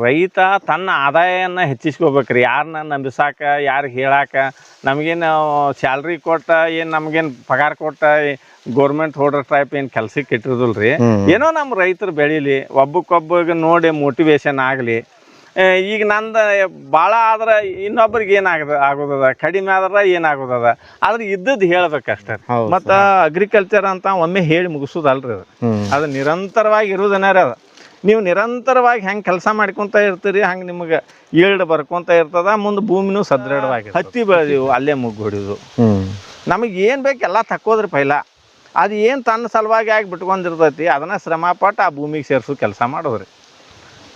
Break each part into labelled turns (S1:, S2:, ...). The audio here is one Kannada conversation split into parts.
S1: ರೈತ ತನ್ನ ಆದಾಯನ ಹೆಚ್ಚಿಸ್ಕೋಬೇಕ್ರಿ. ಯಾರನ್ನ ನಂಬಿಸಾಕ, ಯಾರಿಗೆ ಹೇಳಾಕ, ನಮಗೇನು ಸ್ಯಾಲ್ರಿ ಕೊಟ್ಟ, ಏನು ನಮಗೇನು ಪಗಾರ ಕೊಟ್ಟ ಗೋರ್ಮೆಂಟ್ ಹೋಲ್ಡರ್ ಟೈಪ್ ಏನು ಕೆಲ್ಸಕ್ಕೆ ಇಟ್ಟಿರೋದಿಲ್ರಿ. ಏನೋ ನಮ್ಮ ರೈತರು ಬೆಳೀಲಿ, ಒಬ್ಬಕ್ಕೊಬ್ಬಗೆ ನೋಡಿ ಮೋಟಿವೇಶನ್ ಆಗಲಿ. ಈಗ ನಂದು ಭಾಳ ಆದ್ರೆ ಇನ್ನೊಬ್ರಿಗೆ ಆಗೋದದ, ಕಡಿಮೆ ಆದ್ರೆ ಏನಾಗೋದದ, ಆದ್ರೆ ಇದ್ದದ್ದು ಹೇಳ್ಬೇಕಷ್ಟೇ. ಮತ್ತು ಅಗ್ರಿಕಲ್ಚರ್ ಅಂತ ಒಮ್ಮೆ ಹೇಳಿ ಮುಗಿಸೋದಲ್ರಿ ಅದು ನಿರಂತರವಾಗಿ ಇರೋದನ್ನ ರೀ. ಅದು ನೀವು ನಿರಂತರವಾಗಿ ಹೆಂಗೆ ಕೆಲಸ ಮಾಡ್ಕೊತ ಇರ್ತೀರಿ ಹಂಗೆ ನಿಮಗೆ ಈಲ್ಡ್ ಬರ್ಕೊತ ಇರ್ತದ. ಮುಂದೆ ಭೂಮಿನೂ ಸದೃಢವಾಗಿ ಹತ್ತಿ ಬೆಳೆದೀವು, ಅಲ್ಲೇ ಮುಗ್ಗು ಹೊಡಿಯೋದು. ನಮಗೆ ಏನು ಬೇಕು ಎಲ್ಲ ತಕ್ಕೋದ್ರಿ ಪೈಲ. ಅದು ಏನು ತನ್ನ ಸಲುವಾಗಿ ಆಗಿ ಬಿಟ್ಕೊಂಡಿರ್ತೈತಿ ಅದನ್ನು ಶ್ರಮಪಟ್ಟು ಆ ಭೂಮಿಗೆ ಸೇರಿಸೋ ಕೆಲಸ ಮಾಡೋದ್ರಿ.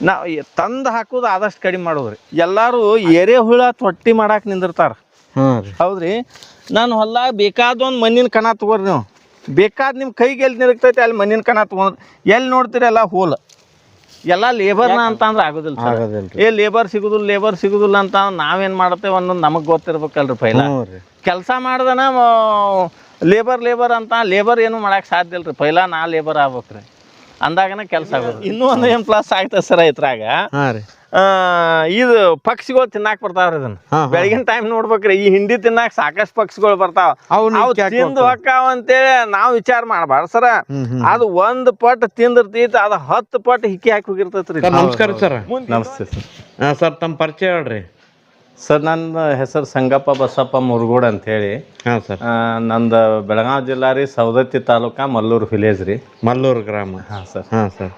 S1: ನಾವು ತಂದು ಹಾಕೋದು ಆದಷ್ಟು ಕಡಿಮೆ ಮಾಡೋದ್ರಿ. ಎಲ್ಲರೂ ಎರೆಹುಳ ತೊಟ್ಟಿ ಮಾಡಕ್ಕೆ ನಿಂದಿರ್ತಾರೆ. ಹೌದ್ರಿ. ನಾನು ಹೊಲ್ದಾಗ ಬೇಕಾದೊಂದು ಮಣ್ಣಿನ ಕಣ ತೊಗೊರಿ. ನೀವು ಬೇಕಾದ ನಿಮ್ಮ ಕೈಗೆ ಎಲ್ಲಿ ನಿರಕ್ತೈತಿ ಅಲ್ಲಿ ಮಣ್ಣಿನ ಕಣ ತೊಗೊಂಡು ಎಲ್ಲಿ ನೋಡ್ತೀರಿ ಎಲ್ಲ ಹೋಲ್ ಎಲ್ಲ ಲೇಬರ್ನ ಅಂತ ಅಂದ್ರೆ ಆಗೋದಿಲ್ಲ. ಲೇಬರ್ ಸಿಗುದಿಲ್ಲ ಅಂತ ನಾವೇನು ಮಾಡ್ತೇವೆ ಅನ್ನೋದು ನಮಗೆ ಗೊತ್ತಿರ್ಬೇಕಲ್ರಿ. ಪೈಲ ಕೆಲಸ ಮಾಡ್ದನ ಲೇಬರ್ ಅಂತ ಲೇಬರ್ ಏನು ಮಾಡಕ್ಕೆ ಸಾಧ್ಯ ಇಲ್ರಿ. ಪೈಲ ನಾ ಲೇಬರ್ ಆಗ್ಬೇಕ್ರಿ, ಅಂದಾಗನ ಕೆಲಸ ಆಗೋದು. ಇನ್ನೂ ಒಂದು ಏನು ಪ್ಲಸ್ ಆಗ್ತದೆ ಸರ್ ಇದ್ರಾಗ, ಇದು ಪಕ್ಷಿಗಳು ತಿನ್ನಾಕ ಬರ್ತಾವ್ರಿ. ಇದನ್ನ ಬೆಳಗಿನ ಟೈಮ್ ನೋಡ್ಬೇಕ್ರಿ. ಈ ಹಿಂಡಿ ತಿನ್ನಾಕ ಸಾಕಷ್ಟು ಪಕ್ಷಿಗಳು ಬರ್ತಾವ. ಅವು ತಿಂದು ಹೊಕ್ಕಾವ ಅಂತೇಳಿ ನಾವು ವಿಚಾರ ಮಾಡಬಾರ್ದು ಸರ. ಅದು ಒಂದು ಪಟ್ ತಿಂದಿರ್ತೈತಿ, ಅದು 10 ಪಟ್ ಹಿಕ್ಕಿ ಹಾಕಿ ಹೋಗಿರ್ತೈತ್ರಿ.
S2: ನಮಸ್ಕಾರ ಸರ್.
S1: ನಮಸ್ತೆ ಸರ್.
S2: ಸರ್ ತಮ್ಮ ಪರಿಚಯ ಹೇಳ್ರಿ.
S1: ಸರ್ ನನ್ನ ಹೆಸರು ಸಂಗಪ್ಪ ಬಸಪ್ಪ ಮುರುಗೋಡ್ ಅಂತೇಳಿ.
S2: ಹಾಂ ಸರ್.
S1: ನಂದು ಬೆಳಗಾವಿ ಜಿಲ್ಲಾ ರೀ, ಸವದತ್ತಿ ತಾಲೂಕು, ಮಲ್ಲೂರು ವಿಲೇಜ್ ರೀ,
S2: ಮಲ್ಲೂರು ಗ್ರಾಮ.
S1: ಹಾಂ ಸರ್.
S2: ಹಾಂ ಸರ್.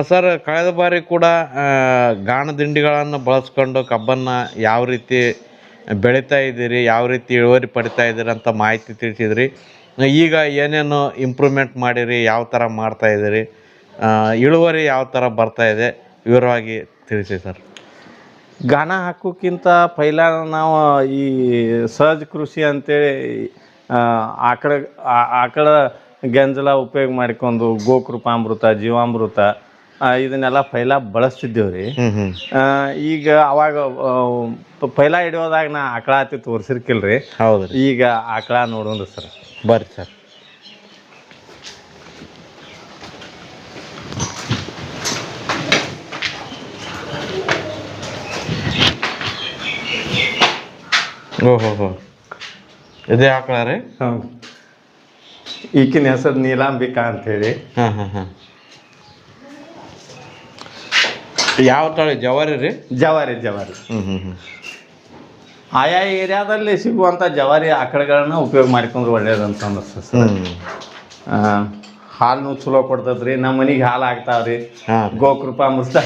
S2: ಸರ್ ಕಳೆದ ಬಾರಿ ಕೂಡ ಗಾಣ ದಿಂಡಿಗಳನ್ನು ಬಳಸ್ಕೊಂಡು ಕಬ್ಬನ್ನು ಯಾವ ರೀತಿ ಬೆಳೀತಾ ಇದ್ದೀರಿ, ಯಾವ ರೀತಿ ಇಳುವರಿ ಪಡಿತಾ ಇದ್ದೀರಿ ಅಂತ ಮಾಹಿತಿ ತಿಳಿಸಿದ್ರಿ. ಈಗ ಏನೇನು ಇಂಪ್ರೂವ್ಮೆಂಟ್ ಮಾಡಿರಿ, ಯಾವ ಥರ ಮಾಡ್ತಾಯಿದ್ದೀರಿ, ಇಳುವರಿ ಯಾವ ಥರ ಬರ್ತಾಯಿದೆ ವಿವರವಾಗಿ ತಿಳಿಸಿ ಸರ್.
S1: ಗಾಣ ಹಾಕೋಕ್ಕಿಂತ ಪೈಲ ನಾವು ಈ ಸಹಜ ಕೃಷಿ ಅಂತೇಳಿ ಆಕಳ ಗಂಜಲ ಉಪಯೋಗ ಮಾಡ್ಕೊಂಡು ಗೋಕೃಪಾಮೃತ, ಜೀವಾಮೃತ ಇದನ್ನೆಲ್ಲ ಪೈಲ ಬಳಸ್ತಿದ್ದೇವೆ ರೀ. ಈಗ ಅವಾಗ ಪೈಲ ಹಿಡಿಯೋದಾಗ ನಾ ಆಕಳ ಹತ್ತಿ ತೋರಿಸಿರ್ಕಿಲ್ರಿ.
S2: ಹೌದು.
S1: ಈಗ ಆಕಳ ನೋಡೋಣ ಸರ್.
S2: ಬರ್ರಿ ಸರ್. ಓಹೋ, ಇದೇ ಆಕಳ ರೀ?
S1: ಹೌದು. ಈಕಿನ ಹೆಸರು ನೀಲಾಂಬಿಕಾ ಅಂತೇಳಿ.
S2: ಯಾವ ತಳಿ? ಜವಾರಿ ರೀ?
S1: ಜವಾರಿ. ಆಯಾ ಏರಿಯಾದಲ್ಲಿ ಸಿಗುವಂಥ ಜವಾರಿ ಆಕಳಗಳನ್ನ ಉಪಯೋಗ ಮಾಡ್ಕೊಂಡ್ರೆ ಒಳ್ಳೇದಂತ ಅನಿಸ್ತದೆ ಸರ್. ಹಾಲು ಚಲೋ ಕೊಡ್ತದ್ರಿ. ನಮ್ಮ ಮನೆಗೆ ಹಾಲು ಆಗ್ತಾವ್ರಿ. ಗೋಕೃಪಾಮೃತ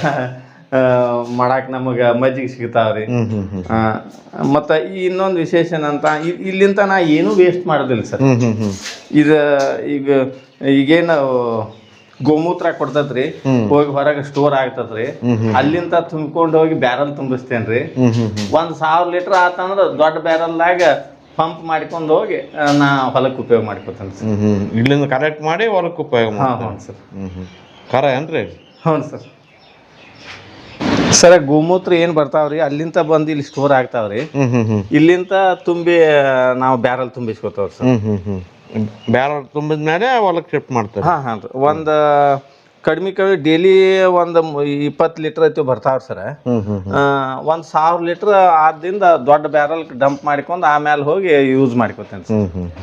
S1: ಮಾಡಕ್ಕೆ ನಮಗೆ ಮಜ್ಜಿಗೆ ಸಿಗ್ತಾವ್ರಿ. ಮತ್ತು ಇನ್ನೊಂದು ವಿಶೇಷ ಅಂತ ಇಲ್ಲಿಂದ ನಾ ಏನೂ ವೇಸ್ಟ್ ಮಾಡೋದಿಲ್ಲ ಸರ್. ಈಗೇನು ಗೋಮೂತ್ರ ಕೊಡ್ತದ್ರಿ, ಹೋಗಿ ಹೊರಗೆ ಸ್ಟೋರ್ ಆಗ್ತದ್ರಿ, ಅಲ್ಲಿಂದ ತುಂಬಿಕೊಂಡು ಹೋಗಿ ಬ್ಯಾರಲ್ ತುಂಬಿಸ್ತೇನ್ರಿ. 1000 ಲೀಟರ್ ಆತಂದ್ರೆ ದೊಡ್ಡ ಬ್ಯಾರಲ್ದಾಗ ಪಂಪ್ ಮಾಡ್ಕೊಂಡು ಹೋಗಿ ನಾ ಹೊಲಕ್ಕೆ ಉಪಯೋಗ ಮಾಡ್ಕೊತೇನೆ ಸರ್.
S2: ಇಲ್ಲಿಂದ ಕರೆಕ್ಟ್ ಮಾಡಿ ಹೊಲಕ್ಕೆ ಉಪಯೋಗ.
S1: ಹ್ಞೂ ಸರ್.
S2: ಖರೆ ಏನ್ರಿ?
S1: ಹ್ಞೂ ಸರ್. ಸರ ಗೋಮೂತ್ರ ಏನು ಬರ್ತಾವ್ರಿ ಅಲ್ಲಿಂದ ಬಂದು ಇಲ್ಲಿ ಸ್ಟೋರ್ ಆಗ್ತಾವ್ರಿ. ಇಲ್ಲಿಂದ ತುಂಬಿ ನಾವು ಬ್ಯಾರಲ್ ತುಂಬಿಸ್ಕೊತಾವ್ರಿ ಸರ್.
S2: ಬ್ಯಾರಲ್ ತುಂಬಿದ ಮೇಲೆ ಹೊಲಕ್ಕೆ ಶಿಫ್ಟ್ ಮಾಡ್ತಾರೆ.
S1: ಹಾಂ. ಒಂದು ಕಡಿಮೆ ಡೈಲಿ ಒಂದು 20 ಲೀಟರ್ ಐತಿ ಬರ್ತಾವ್ರಿ ಸರ. 1000 ಲೀಟರ್ ಆದಿಂದ ದೊಡ್ಡ ಬ್ಯಾರಲ್ ಡಂಪ್ ಮಾಡ್ಕೊಂಡು ಆಮೇಲೆ ಹೋಗಿ ಯೂಸ್ ಮಾಡ್ಕೊತೇನೆ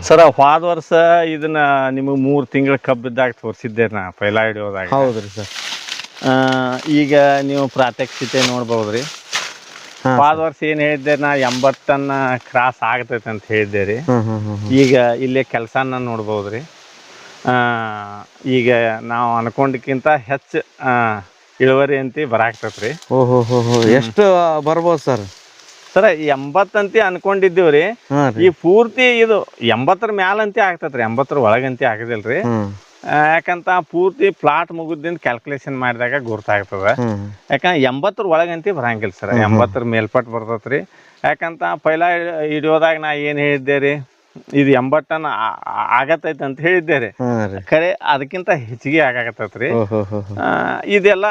S1: ಸರ್. ಹೋದ ವರ್ಷ ಇದನ್ನ ನಿಮಗೆ 3 ತಿಂಗಳ ಕಬ್ಬಿದ್ದಾಗ ತೋರಿಸಿದ್ದೆ ನಾ ಪೈಲ ಹಿಡಿಯೋದಾಗ.
S2: ಹೌದ್ರಿ ಸರ್.
S1: ಈಗ ನೀವು ಪ್ರಾತ್ಯಕ್ಷಿತೆ ನೋಡ್ಬೋದ್ರಿ. ಹೋದ ವರ್ಷ ಏನು ಹೇಳಿದ್ದೆ ನಾ 80 ಟನ್ ಕ್ರಾಸ್ ಆಗ್ತೈತೆ ಅಂತ ಹೇಳಿದ್ದೆ ರೀ. ಈಗ ಇಲ್ಲೇ ಕೆಲಸನ ನೋಡ್ಬೋದ್ರಿ. ಈಗ ನಾವು ಅನ್ಕೊಂಡಕ್ಕಿಂತ ಹೆಚ್ಚು ಇಳುವರಿ ಅಂತ ಬರಾಕ್ತೈತೆ ರೀ.
S2: ಎಷ್ಟು ಬರ್ಬೋದು ಸರ್?
S1: ಸರ 80 ಅಂತ ಅನ್ಕೊಂಡಿದ್ದೀವ್ರಿ. ಈ ಪೂರ್ತಿ ಇದು 80 ಮ್ಯಾಲಂತೆ ಆಗ್ತೈತ್ರಿ, 80 ಒಳಗಂತೆ ಆಗದಿಲ್ರಿ. ಯಾಕಂತ ಪೂರ್ತಿ ಪ್ಲಾಟ್ ಮುಗಿದಿಂದ ಕ್ಯಾಲ್ಕುಲೇಷನ್ ಮಾಡಿದಾಗ ಗೊತ್ತಾಗ್ತದ. ಯಾಕಂದ್ರೆ 80 ಒಳಗಂತಿ ಬರಂಗಿಲ್ಲ ಸರ್, 80 ಮೇಲ್ಪಟ್ಟು ಬರ್ತೈತ್ರಿ. ಯಾಕಂತ ಪೈಲ ಹಿಡಿಯೋದಾಗ ನಾ ಏನು ಹೇಳಿದ್ದೆ ರೀ, ಇದು 80 ಟನ್ ಆಗತೈತೆ ಅಂತ ಹೇಳಿದ್ದೆ ರೀ. ಖರೆ ಅದಕ್ಕಿಂತ ಹೆಚ್ಚಿಗೆ ಆಗಾಕತ್ತೈತ್ರಿ. ಇದೆಲ್ಲ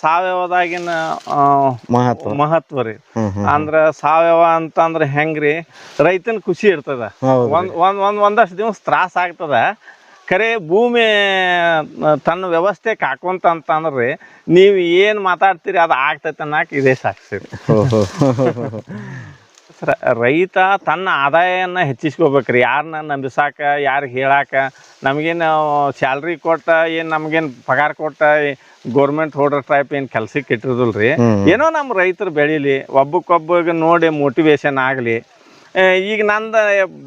S1: ಸಾವಯವದಾಗಿನ ಮಹತ್ವ ರೀ. ಅಂದ್ರ ಸಾವಯವ ಅಂತಂದ್ರೆ ಹೆಂಗ್ರಿ, ರೈತನ ಖುಷಿ ಇರ್ತದ. ಒಂದಷ್ಟು ದಿವಸ ತ್ರಾಸ ಆಗ್ತದ, ಖರೆ ಭೂಮಿ ತನ್ನ ವ್ಯವಸ್ಥೆಗೆ ಹಾಕೊಂತ ಅಂತಂದ್ರೆ ನೀವು ಏನು ಮಾತಾಡ್ತೀರಿ ಅದು ಆಗ್ತೈತೆ ಅನ್ನಕ್ಕೆ ಇದೇ ಸಾಕ್ಷಿ. ರೈತ ತನ್ನ ಆದಾಯನ ಹೆಚ್ಚಿಸ್ಕೋಬೇಕ್ರಿ. ಯಾರನ್ನ ನಂಬಿಸಾಕ, ಯಾರಿಗೆ ಹೇಳಾಕ, ನಮಗೇನು ಸ್ಯಾಲ್ರಿ ಕೊಟ್ಟ, ಏನು ನಮಗೇನು ಪಗಾರ ಕೊಟ್ಟ ಗೋರ್ಮೆಂಟ್ ಹೋಲ್ಡರ್ ಟೈಪ್ ಏನು ಕೆಲ್ಸಕ್ಕೆ ಇಟ್ಟಿರೋದಿಲ್ಲ ರೀ. ಏನೋ ನಮ್ಮ ರೈತರು ಬೆಳೀಲಿ, ಒಬ್ಬಕ್ಕೊಬ್ಬಗೆ ನೋಡಿ ಮೋಟಿವೇಶನ್ ಆಗಲಿ. ಈಗ ನಂದು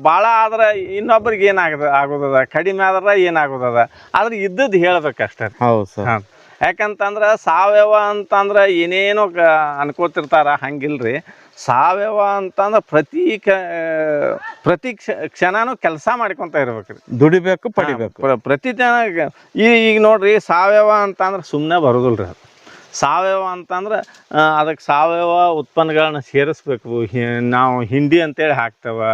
S1: ಭಾಳ ಆದ್ರೆ ಇನ್ನೊಬ್ರಿಗೆ ಆಗೋದದ, ಕಡಿಮೆ ಆದ್ರೆ ಏನಾಗೋದದ, ಆದ್ರೆ ಇದ್ದದ್ದು ಹೇಳ್ಬೇಕಷ್ಟೇ.
S2: ಹೌದು ಸರ್.
S1: ಹಾಂ, ಯಾಕಂತಂದ್ರೆ ಸಾವಯವ ಅಂತಂದ್ರೆ ಏನೇನೋ ಅನ್ಕೋತಿರ್ತಾರ, ಹಂಗಿಲ್ರಿ. ಸಾವಯವ ಅಂತಂದ್ರೆ ಪ್ರತಿ ಕ್ಷಣನೂ ಕೆಲಸ ಮಾಡ್ಕೊತ ಇರ್ಬೇಕ್ರಿ,
S2: ದುಡಿಬೇಕು, ಪಡಿಬೇಕು.
S1: ಪ್ರತಿ ಜನ ಈಗ ನೋಡ್ರಿ, ಸಾವಯವ ಅಂತಂದ್ರೆ ಸುಮ್ಮನೆ ಬರೋದಿಲ್ಲ ರೀ. ಅದು ಸಾವಯವ ಅಂತಂದ್ರೆ ಅದಕ್ಕೆ ಸಾವಯವ ಉತ್ಪನ್ನಗಳನ್ನ ಸೇರಿಸ್ಬೇಕು. ನಾವು ಹಿಂಡಿ ಅಂತೇಳಿ ಹಾಕ್ತೇವೆ,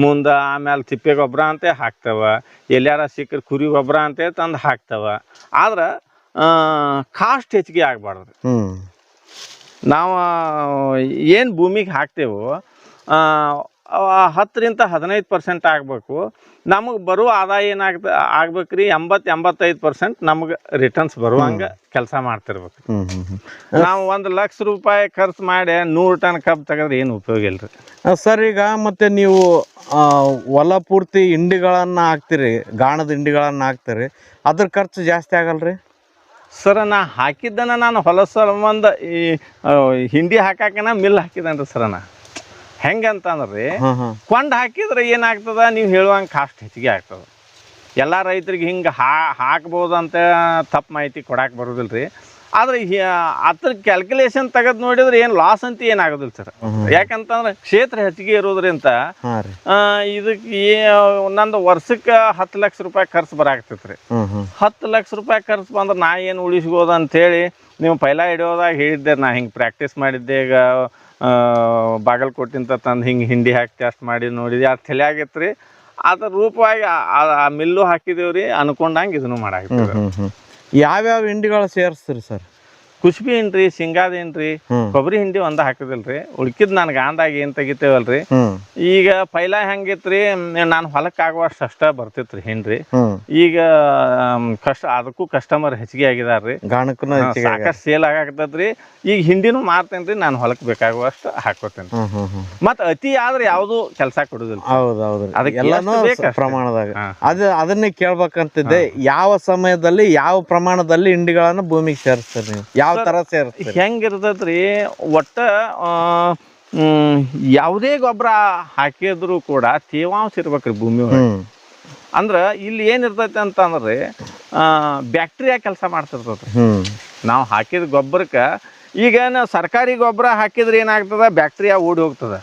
S1: ಮುಂದೆ ಆಮೇಲೆ ತಿಪ್ಪೆ ಗೊಬ್ಬರ ಅಂತೇಳಿ ಹಾಕ್ತೇವೆ, ಎಲ್ಲಾರ ಸಿಕ್ಕರೆ ಕುರಿ ಗೊಬ್ಬರ ಅಂತೇಳಿ ತಂದು ಹಾಕ್ತೇವೆ. ಆದ್ರೆ ಕಾಸ್ಟ್ ಹೆಚ್ಚಿಗೆ ಆಗಬಾರ್ದು. ನಾವು ಏನು ಭೂಮಿಗೆ ಹಾಕ್ತೇವೋ 10-15% ಆಗಬೇಕು. ನಮಗೆ ಬರುವ ಆದಾಯ ಆಗ್ಬೇಕು ರೀ 80-85% ನಮ್ಗೆ ರಿಟರ್ನ್ಸ್ ಬರುವಂಗೆ ಕೆಲಸ ಮಾಡ್ತಿರ್ಬೇಕು. ನಾವು 1 ಲಕ್ಷ ರೂಪಾಯಿ ಖರ್ಚು ಮಾಡಿ 100 ಟನ್ ಕಬ್ಬು ತೆಗೆದ್ರೆ ಏನು ಉಪಯೋಗ ಇಲ್ಲ ರೀ
S2: ಸರ್. ಈಗ ಮತ್ತೆ ನೀವು ಹೊಲ ಪೂರ್ತಿ ಹಿಂಡಿಗಳನ್ನು ಹಾಕ್ತೀರಿ, ಗಾಣದ ಹಿಂಡಿಗಳನ್ನು ಹಾಕ್ತೀರಿ, ಅದ್ರ ಖರ್ಚು ಜಾಸ್ತಿ ಆಗಲ್ರಿ
S1: ಸರ್? ಹಾಕಿದ್ದನ ನಾನು ಹೊಲ ಸಂಬಂಧ ಈ ಹಿಂಡಿ ಹಾಕಾಕನ ಮಿಲ್ ಹಾಕಿದ್ದೇನೆ ರೀ ಸರ್. ಹೆಂಗಂತಂದ್ರೆ ಕೊಂಡು ಹಾಕಿದ್ರೆ ಏನಾಗ್ತದ, ನೀವು ಹೇಳುವಂಗೆ ಕಾಸ್ಟ್ ಹೆಚ್ಚಿಗೆ ಆಗ್ತದೆ. ಎಲ್ಲ ರೈತರಿಗೆ ಹಿಂಗೆ ಹಾಕ್ಬೋದಂತ ತಪ್ಪು ಮಾಹಿತಿ ಕೊಡಕ್ಕೆ ಬರೋದಿಲ್ಲ ರೀ. ಆದ್ರೆ ಅದ್ರ ಕ್ಯಾಲ್ಕುಲೇಷನ್ ತೆಗೆದು ನೋಡಿದ್ರೆ ಏನು ಲಾಸ್ ಅಂತ ಏನಾಗೋದಿಲ್ಲ ಸರ್. ಯಾಕಂತಂದ್ರೆ ಕ್ಷೇತ್ರ ಹೆಚ್ಚಿಗೆ ಇರೋದ್ರಿಂದ ಇದಕ್ಕೆ ನಂದು ವರ್ಷಕ್ಕೆ 10 ಲಕ್ಷ ರೂಪಾಯಿ ಖರ್ಚು ಬರಾಕ್ತೈತೆ ರೀ. 10 ಲಕ್ಷ ರೂಪಾಯಿ ಖರ್ಚು ಬಂದ್ರೆ ನಾ ಏನು ಉಳಿಸ್ಬೋದು ಅಂಥೇಳಿ ನೀವು ಪೈಲ ಹಿಡಿಯೋದಾಗ ಹೇಳಿದ್ದೆ. ನಾ ಹಿಂಗೆ ಪ್ರಾಕ್ಟೀಸ್ ಮಾಡಿದ್ದೆ. ಈಗ ಬಾಗಲಕೋಟಿಂದ ತಂದು ಹಿಂಗೆ ಹಿಂಡಿ ಹಾಕಿ ಟೆಸ್ಟ್ ಮಾಡಿ ನೋಡಿದ್ವಿ, ಅದು ತಲೆಯಾಗಿತ್ತು ರೀ. ಅದ್ರ ರೂಪವಾಗಿ ಆ ಮಿಲ್ಲು ಹಾಕಿದೇವ್ರಿ, ಅನ್ಕೊಂಡಂಗೆ ಇದನ್ನು ಮಾಡಾಕ್ತೀವಿ.
S2: ಯಾವ್ಯಾವ ಹಿಂಡಿಗಳು ಸೇರಿಸ್ತೀರಿ ಸರ್?
S1: ಕುಸ್ಬಿ ಹಿಂಡ್ರಿ, ಶೇಂಗಾದ ಹಿಂಡ್ರಿ, ಕೊಬ್ಬರಿ ಹಿಂಡಿ ಒಂದ ಹಾಕಿದಿಲ್ರಿ. ಉಳ್ಕಿದ್ ನಾನು ಗಾಂದಾಗ ಏನ್ ತೆಗಿತೇವಲ್ರಿ. ಈಗ ಪೈಲ ಹೆಂಗಿತ್ರಿ, ನಾನು ಹೊಲಕ್ಕೆ ಆಗುವಷ್ಟು ಅಷ್ಟ ಬರ್ತಿತ್ರಿ ಹಿಂಡ್ರಿ. ಈಗ ಅದಕ್ಕೂ ಕಸ್ಟಮರ್ ಹೆಚ್ಚಿಗೆ ಆಗಿದಾರ್ರಿ, ಸಾಕಷ್ಟು ಸೇಲ್ ಆಗಾಕತ್ತೈತ್ರಿ. ಈಗ ಹಿಂಡಿನೂ ಮಾರ್ತೇನ್ರಿ, ನಾನು ಹೊಲಕ್ಕೆ ಬೇಕಾಗುವಷ್ಟು ಹಾಕೋತೇನೆ. ಮತ್ ಅತಿ ಆದ್ರೆ ಯಾವ್ದು ಕೆಲಸ ಕೊಡುದಿಲ್ಲ.
S2: ಹೌದೌದ್ರಿ, ಪ್ರಮಾಣದಾಗ. ಅದನ್ನೇ ಕೇಳ್ಬೇಕಂತಿದ್ದೆ, ಯಾವ ಸಮಯದಲ್ಲಿ ಯಾವ ಪ್ರಮಾಣದಲ್ಲಿ ಹಿಂಡಿಗಳನ್ನು ಭೂಮಿಗೆ ಸೇರಿಸ್ತೀರಿ ನೀವು? ಯಾವ ತರ ಸೇರಿಸ್ತೀರಿ?
S1: ಹೆಂಗಿರ್ತೈತ್ರಿ, ಒಟ್ಟ ಯಾವುದೇ ಗೊಬ್ಬರ ಹಾಕಿದ್ರು ಕೂಡ ತೇವಾಂಶ ಇರ್ಬೇಕ್ರಿ ಭೂಮಿ ಒಳಗೆ. ಅಂದ್ರ ಇಲ್ಲಿ ಏನಿರ್ತೈತಿ ಅಂತಂದ್ರೆ ಬ್ಯಾಕ್ಟೀರಿಯಾ ಕೆಲಸ ಮಾಡ್ತಿರ್ತೈತ್ರಿ. ನಾವು ಹಾಕಿದ ಗೊಬ್ಬರಕ್ಕೆ ಈಗ ನಾವು ಸರ್ಕಾರಿ ಗೊಬ್ಬರ ಹಾಕಿದ್ರೆ ಏನಾಗ್ತದ, ಬ್ಯಾಕ್ಟೀರಿಯಾ ಓಡಿ ಹೋಗ್ತದ.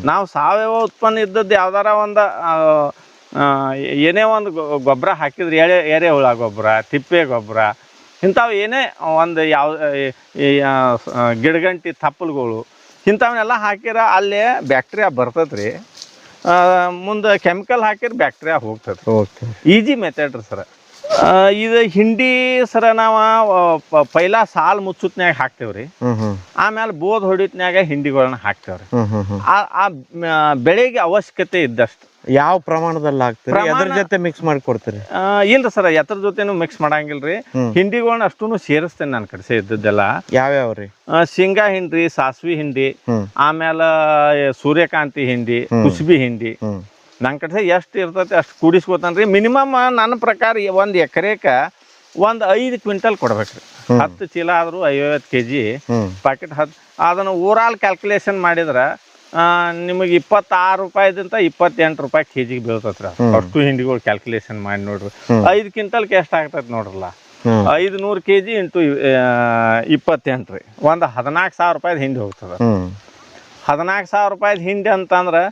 S1: ನಾವು ಸಾವಯವ ಉತ್ಪನ್ನ ಇದ್ದದ್ದು ಯಾವ್ದಾರ ಒಂದು ಏನೇ ಒಂದು ಗೊಬ್ಬರ ಹಾಕಿದ್ರೆ, ಎರೆಹುಳ ಗೊಬ್ಬರ, ತಿಪ್ಪೆ ಗೊಬ್ಬರ, ಇಂಥವು ಏನೇ ಒಂದು ಗಿಡಗಂಟಿ ತಪ್ಪಲುಗಳು ಇಂಥವನ್ನೆಲ್ಲ ಹಾಕಿರ ಅಲ್ಲೇ ಬ್ಯಾಕ್ಟೀರಿಯಾ ಬರ್ತೈತ್ರಿ. ಮುಂದೆ ಕೆಮಿಕಲ್ ಹಾಕಿದ್ರೆ ಬ್ಯಾಕ್ಟೀರಿಯಾ ಹೋಗ್ತದೆ. ಈಜಿ ಮೆಥಡ್ ರೀ ಸರ. ಇದು ಹಿಂಡಿ ಸರ ನಾವು ಪೈಲ ಸಾಲ್ ಮುಚ್ಚುತ್ನ್ಯಾಗ ಹಾಕ್ತೇವ್ರಿ, ಆಮೇಲೆ ಬೋದ್ ಹೊಡಿತ್ನ್ಯಾಗ ಹಿಂಡಿಗಳನ್ನ ಹಾಕ್ತೇವ್ರಿ. ಆ ಬೆಳೆಗೆ ಅವಶ್ಯಕತೆ ಇದ್ದಷ್ಟು.
S2: ಯಾವ ಪ್ರಮಾಣದಲ್ಲಿ ಹಾಕ್ತೀರಿ, ಅದ್ರ ಜೊತೆ ಮಿಕ್ಸ್ ಮಾಡಿ ಕೊಡ್ತೀರಿ?
S1: ಇಲ್ರಿ ಸರ್, ಎತ್ರ ಜೊತೆನು ಮಿಕ್ಸ್ ಮಾಡಂಗಿಲ್ರಿ. ಹಿಂಡಿಗಳನ್ನ ಅಷ್ಟೂ ಸೇರಿಸ್ತೇನೆ ನಾನು ಕಡೆ ಇದ್ದದ್ದೆಲ್ಲ.
S2: ಯಾವ್ಯಾವ್ರಿ?
S1: ಶೇಂಗಾ ಹಿಂಡ್ರಿ, ಸಾಸ್ವಿ ಹಿಂಡಿ, ಆಮೇಲೆ ಸೂರ್ಯಕಾಂತಿ ಹಿಂಡಿ, ಕುಸ್ಬಿ ಹಿಂಡಿ. ನನ್ನ ಕಡೆ ಎಷ್ಟು ಇರ್ತೈತಿ ಅಷ್ಟು ಕೂಡಿಸ್ಕೋತಾನ್ರಿ. ಮಿನಿಮಮ್ ನನ್ನ ಪ್ರಕಾರ 1 ಎಕರೆಕ 5 ಕ್ವಿಂಟಲ್ ಕೊಡ್ಬೇಕ್ರಿ. 10 ಚೀಲ ಆದ್ರೂ 50 kg ಪ್ಯಾಕೆಟ್. ಅದನ್ನು ಓವರಾಲ್ ಕ್ಯಾಲ್ಕುಲೇಷನ್ ಮಾಡಿದ್ರೆ ನಿಮಗೆ 26 ರೂಪಾಯಿದಿಂದ 28 ರೂಪಾಯಿ kg ಬೀಳ್ತೈತ್ರಿ. ಅಷ್ಟು ಹಿಂಡಿಗಳು ಕ್ಯಾಲ್ಕುಲೇಷನ್ ಮಾಡಿ ನೋಡ್ರಿ. 5 ಕ್ವಿಂಟಲ್ಗೆ ಎಷ್ಟು ಆಗ್ತೈತಿ ನೋಡ್ರಲ್ಲ, 500 kg ಇಂಟು 28 ರೀ, ಒಂದು 14,000 ರೂಪಾಯಿದ ಹಿಂಡಿ ಹೋಗ್ತದೆ. 14,000 ರೂಪಾಯಿದ ಹಿಂಡಿ ಅಂತಂದ್ರೆ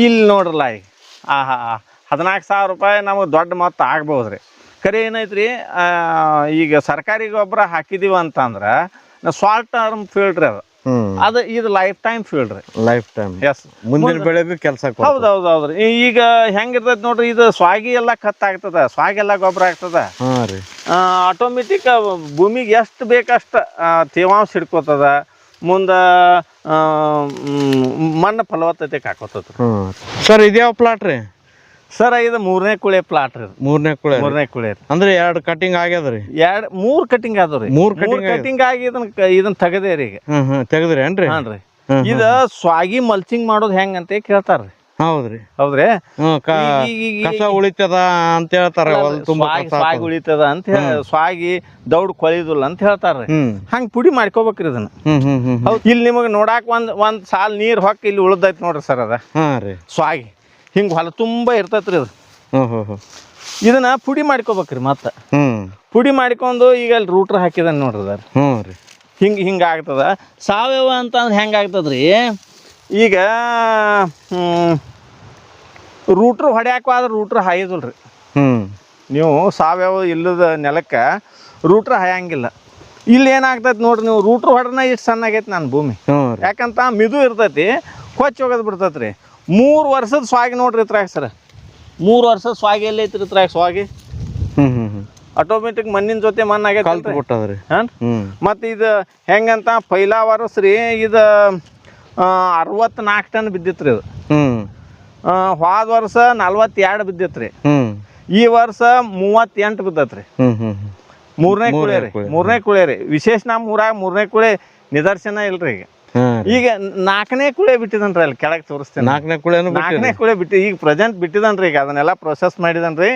S1: ಇಲ್ಲಿ ನೋಡ್ರಲ್ಲ, ಈಗ 14,000 ರೂಪಾಯಿ ನಮಗೆ ದೊಡ್ಡ ಮೊತ್ತ ಆಗ್ಬೋದ್ರಿ. ಖರೆ ಏನೈತ್ರಿ, ಈಗ ಸರ್ಕಾರಿ ಗೊಬ್ಬರ ಹಾಕಿದೀವಿ ಅಂತಂದ್ರೆ ಶಾರ್ಟ್ ಟರ್ಮ್ ಫೀಲ್ಡ್ ರೀ ಅದು. ಇದು ಲೈಫ್ ಟೈಮ್ ಫೀಲ್ಡ್ ರೀ.
S2: ಲೈಫ್ ಟೈಮ್, ಎಸ್, ಮುಂದಿನ ಬೆಳೆಗೂ ಕೆಲಸ.
S1: ಹೌದೌದ್ರಿ. ಈಗ ಹೆಂಗಿರ್ತೈತಿ ನೋಡ್ರಿ, ಇದು ಸ್ವಾಗಿ ಎಲ್ಲ ಕತ್ತಾಗ್ತದ, ಸ್ವಾಗೆಲ್ಲ ಗೊಬ್ಬರ ಆಗ್ತದ. ಆಟೋಮೆಟಿಕ್ ಭೂಮಿಗೆ ಎಷ್ಟು ಬೇಕಷ್ಟು ತೇವಾಂಶ ಹಿಡ್ಕೋತದ. ಮುಂದೆ ಮಣ್ಣು ಫಲವತ್ತತೆ ಕಾಕೋತದ.
S2: ಸರ್, ಇದ್ಯಾವ ಪ್ಲಾಟ್ ರೀ?
S1: ಸರ್ ಇದು 3ನೇ ಕುಳೆ ಪ್ಲಾಟ್ ರೀ.
S2: 3ನೇ ಕುಳೆ
S1: 3ನೇ ಕುಳೆ ರೀ.
S2: ಅಂದ್ರೆ 2 ಕಟಿಂಗ್ ಆಗ್ಯದ್ರಿ.
S1: 3 ಕಟಿಂಗ್ ಆದವ್ರಿ.
S2: 3
S1: ಕಟಿಂಗ್ ಆಗಿ ಇದನ್ನ ತೆಗದೇ ರೀ ಈಗ.
S2: ತೆಗದ್ರಿ ಏನ್ರಿ?
S1: ಹಾನ್ ರೀ. ಇದ ಸ್ವಾಗಿ ಮಲ್ಚಿಂಗ್ ಮಾಡೋದು ಹೆಂಗಂತ ಕೇಳ್ತಾರ್ರಿ.
S2: ಹೌದ್ರಿ.
S1: ಹೌದ್ರಿ.
S2: ಕಸ ಉಳಿತದ ಅಂತ ಹೇಳ್ತಾರ.
S1: ಸ್ವಾಗಿ ಉಳಿತದ ಅಂತ ಸ್ವಾಗಿ ದೌಡ್ ಕೊಳಿದಿಲ್ಲ ಅಂತ ಹೇಳ್ತಾರ್ರಿ. ಹಂಗ್ ಪುಡಿ ಮಾಡ್ಕೋಬೇಕ್ರಿ ಇದನ್ನ. ಹೌದ್. ಇಲ್ಲಿ ನಿಮಗ್ ನೋಡಾಕ ಒಂದ್ ಸಾಲ್ ನೀರ್ ಹೊಕ್ಕ ಇಲ್ಲಿ ಉಳ್ದೈತಿ ನೋಡ್ರಿ ಸರ್ ಅದ ಸ್ವಾಗಿ. ಹಿಂಗ್ ಹೊಲ ತುಂಬಾ ಇರ್ತೈತ್ರಿ ಇದು. ಇದನ್ನ ಪುಡಿ ಮಾಡ್ಕೋಬೇಕ್ರಿ. ಮತ್ತ ಪುಡಿ ಮಾಡ್ಕೊಂಡು ಈಗ ಅಲ್ಲಿ ರೂಟ್ರ್ ಹಾಕಿದಾನ ನೋಡ್ರಿ ಅದಾರ. ಹಿಂಗ ಆಗ್ತದ. ಸಾವಯವ ಅಂತಂದ್ರೆ ಹೆಂಗ ಆಗ್ತದ್ರಿ, ಈಗ ರೂಟ್ರ್ ಹೊಡ್ಯಾಕವಾದ್ರೆ ರೂಟ್ರ್ ಹಾಯೋದಿಲ್ರಿ. ನೀವು ಸಾವಯವ ಇಲ್ಲದ ನೆಲಕ್ಕೆ ರೂಟ್ರ್ ಹಾಯಂಗಿಲ್ಲ. ಇಲ್ಲಿ ಏನಾಗ್ತೈತಿ ನೋಡ್ರಿ, ನೀವು ರೂಟ್ರ್ ಹೊಡ್ರನ ಇಷ್ಟು ಸಣ್ಣ ಆಗೈತಿ ನನ್ನ ಭೂಮಿ. ಯಾಕಂತ ಮಿದು ಇರ್ತೈತಿ, ಕೊಚ್ಚ ಹೋಗೋದು ಬಿಡ್ತೈತ್ರಿ. 3 ವರ್ಷದ ಸ್ವಾಗಿ ನೋಡ್ರಿ ಇತ್ರಾಗ ಸರ್. 3 ವರ್ಷದ ಸ್ವಾಗಿ ಎಲ್ಲ ಐತ್ರಿ ಇತ್ರಾಗ ಸ್ವಾಗಿ. ಆಟೋಮೆಟಿಕ್ ಮಣ್ಣಿನ ಜೊತೆ ಮಣ್ಣು ಆಗೈತಿ. ಮತ್ತು ಇದು ಹೆಂಗಂತ ಪೈಲಾ ವರ್ಷ ರೀ ಇದು 64 ಟನ್ ಬಿದ್ದಿತ್ರಿ ಇದು. ಹೋದ ವರ್ಷ 42 ಬಿದ್ದಿತ್ರಿ. ಈ ವರ್ಷ 38 ಬಿದ್ದತ್ರಿ. 3ನೇ ಕುಳೆ ರೀ. 3ನೇ ಕುಳೆ ರೀ. ವಿಶೇಷ ನಮ್ಮ ಊರಾಗ 3ನೇ ಕುಳೆ ನಿದರ್ಶನ ಇಲ್ರಿ. ಈಗ 4ನೇ ಕುಳೆ ಬಿಟ್ಟಿದನ್ರಿ. ಅಲ್ಲಿ ಕೆಳಗೆ ತೋರಿಸ್ತೇನೆ. 4ನೇ ಕುಳೆ ಬಿಟ್ಟು ಈಗ ಪ್ರೆಸೆಂಟ್ ಬಿಟ್ಟಿದನ್ರಿ. ಈಗ ಅದನ್ನೆಲ್ಲ ಪ್ರೊಸೆಸ್ ಮಾಡಿದನ್ರಿ.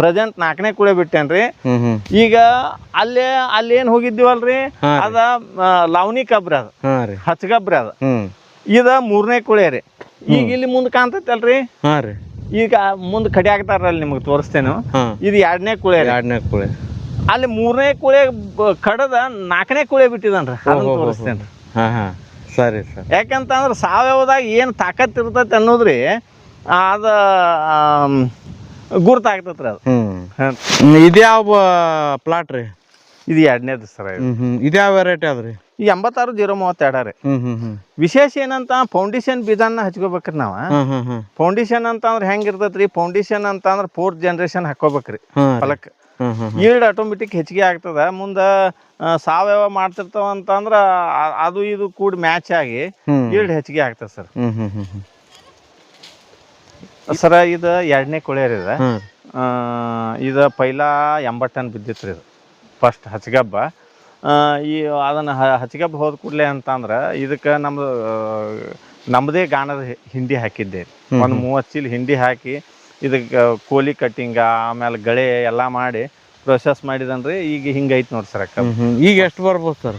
S1: ಪ್ರೆಸೆಂಟ್ 4ನೇ ಕುಳೆ ಬಿಟ್ಟೇನ್ರಿ. ಈಗ ಅಲ್ಲಿ ಏನ್ ಹೋಗಿದ್ದೀವಲ್ರಿ, ಅದ ಲವಣಿ ಕಬ್ರಿ, ಅದ ಹಚ್ಚಗಬ್ರಿ, ಅದ ಇದ 3ನೇ ಕುಳೆ ರೀ. ಈಗ ಇಲ್ಲಿ ಮುಂದೆ ಕಾಣ್ತೈತಲ್ರಿ, ಈಗ ಮುಂದೆ ಕಡಿ ಆಗ್ತಾರಲ್ಲಿ ನಿಮಗೆ ತೋರಿಸ್ತೇನೆ. ಇದು 2ನೇ ಕುಳೆ. 2ನೇ ಕುಳೆ. ಅಲ್ಲಿ 3ನೇ ಕುಳೆ ಕಡದ 4ನೇ ಕುಳೆ ಬಿಟ್ಟಿದನ್ರಿ. ಅದನ್ನ ತೋರಿಸ್ತೇನೆ.
S2: ಸರಿ ಸರ್.
S1: ಯಾಕಂತಂದ್ರೆ ಸಾವಯವದಾಗ ಏನು ತಾಕತ್ ಇರ್ತೈತಿ ಅನ್ನೋದ್ರಿ ಅದ ಗುರ್ತಾಗ್ತೈತ್ರಿ. ಅದು
S2: ಇದ್ಯಾವ ಪ್ಲಾಟ್ ರೀ?
S1: ಇದು 2ನೇದು ಸರ್.
S2: ಇದ್ಯಾವ ವೆರೈಟಿ ಅದ್ರಿ?
S1: ಈ 86-032 ರೀ. ವಿಶೇಷ ಏನಂತ ಫೌಂಡೇಶನ್ ಬೀಜನ ಹಚ್ಕೋಬೇಕ್ರಿ ನಾವು. ಫೌಂಡೇಶನ್ ಅಂತ ಅಂದ್ರೆ ಹೆಂಗ್ ಇರ್ತೈತ್ರಿ, ಫೌಂಡೇಶನ್ ಅಂತ ಅಂದ್ರೆ 4th ಜನರೇಷನ್ ಹಾಕೋಬೇಕ್ರಿ ಹೊಲಕ್ಕೆ. ಈಲ್ಡ್ ಆಟೋಮೆಟಿಕ್ ಹೆಚ್ಚಿಗೆ ಆಗ್ತದ. ಮುಂದೆ ಸಾವಯವ ಮಾಡ್ತಿರ್ತಾವ ಅಂತಂದ್ರ ಅದು ಇದು ಕೂಡಿ ಮ್ಯಾಚ್ ಆಗಿ ಈಲ್ಡ್ ಹೆಚ್ಚಿಗೆ ಆಗ್ತದೆ ಸರ್. ಸರ ಇದು 2ನೇ ಕುಳೆ ರೀ. ಇದು ಪೈಲಾ 80 ಟನ್ ಬಿದ್ದಿತ್ರಿ. ಇದು ಫಸ್ಟ್ ಹಚ್ಚಗಬ್ಬ. ಅದನ್ನು ಹಚ್ಚಗಬ್ಬ ಹೋದ ಕೂಡಲೇ ಅಂತಂದ್ರೆ ಇದಕ್ಕೆ ನಮ್ಮದೇ ಗಾಣದ ಹಿಂಡಿ ಹಾಕಿದ್ದೆ. ಒಂದು 30 ಚೀಲ ಹಿಂಡಿ ಹಾಕಿ ಇದಕ್ಕೆ ಕೋಲಿ ಕಟ್ಟಿಂಗ ಆಮೇಲೆ ಗಳೆ ಎಲ್ಲ ಮಾಡಿ ಪ್ರೊಸೆಸ್ ಮಾಡಿದನ್ರಿ. ಈಗ ಹಿಂಗೈತಿ ನೋಡಿ ಸರ್.
S2: ಈಗ ಎಷ್ಟು ಬರ್ಬೋದು ಸರ್?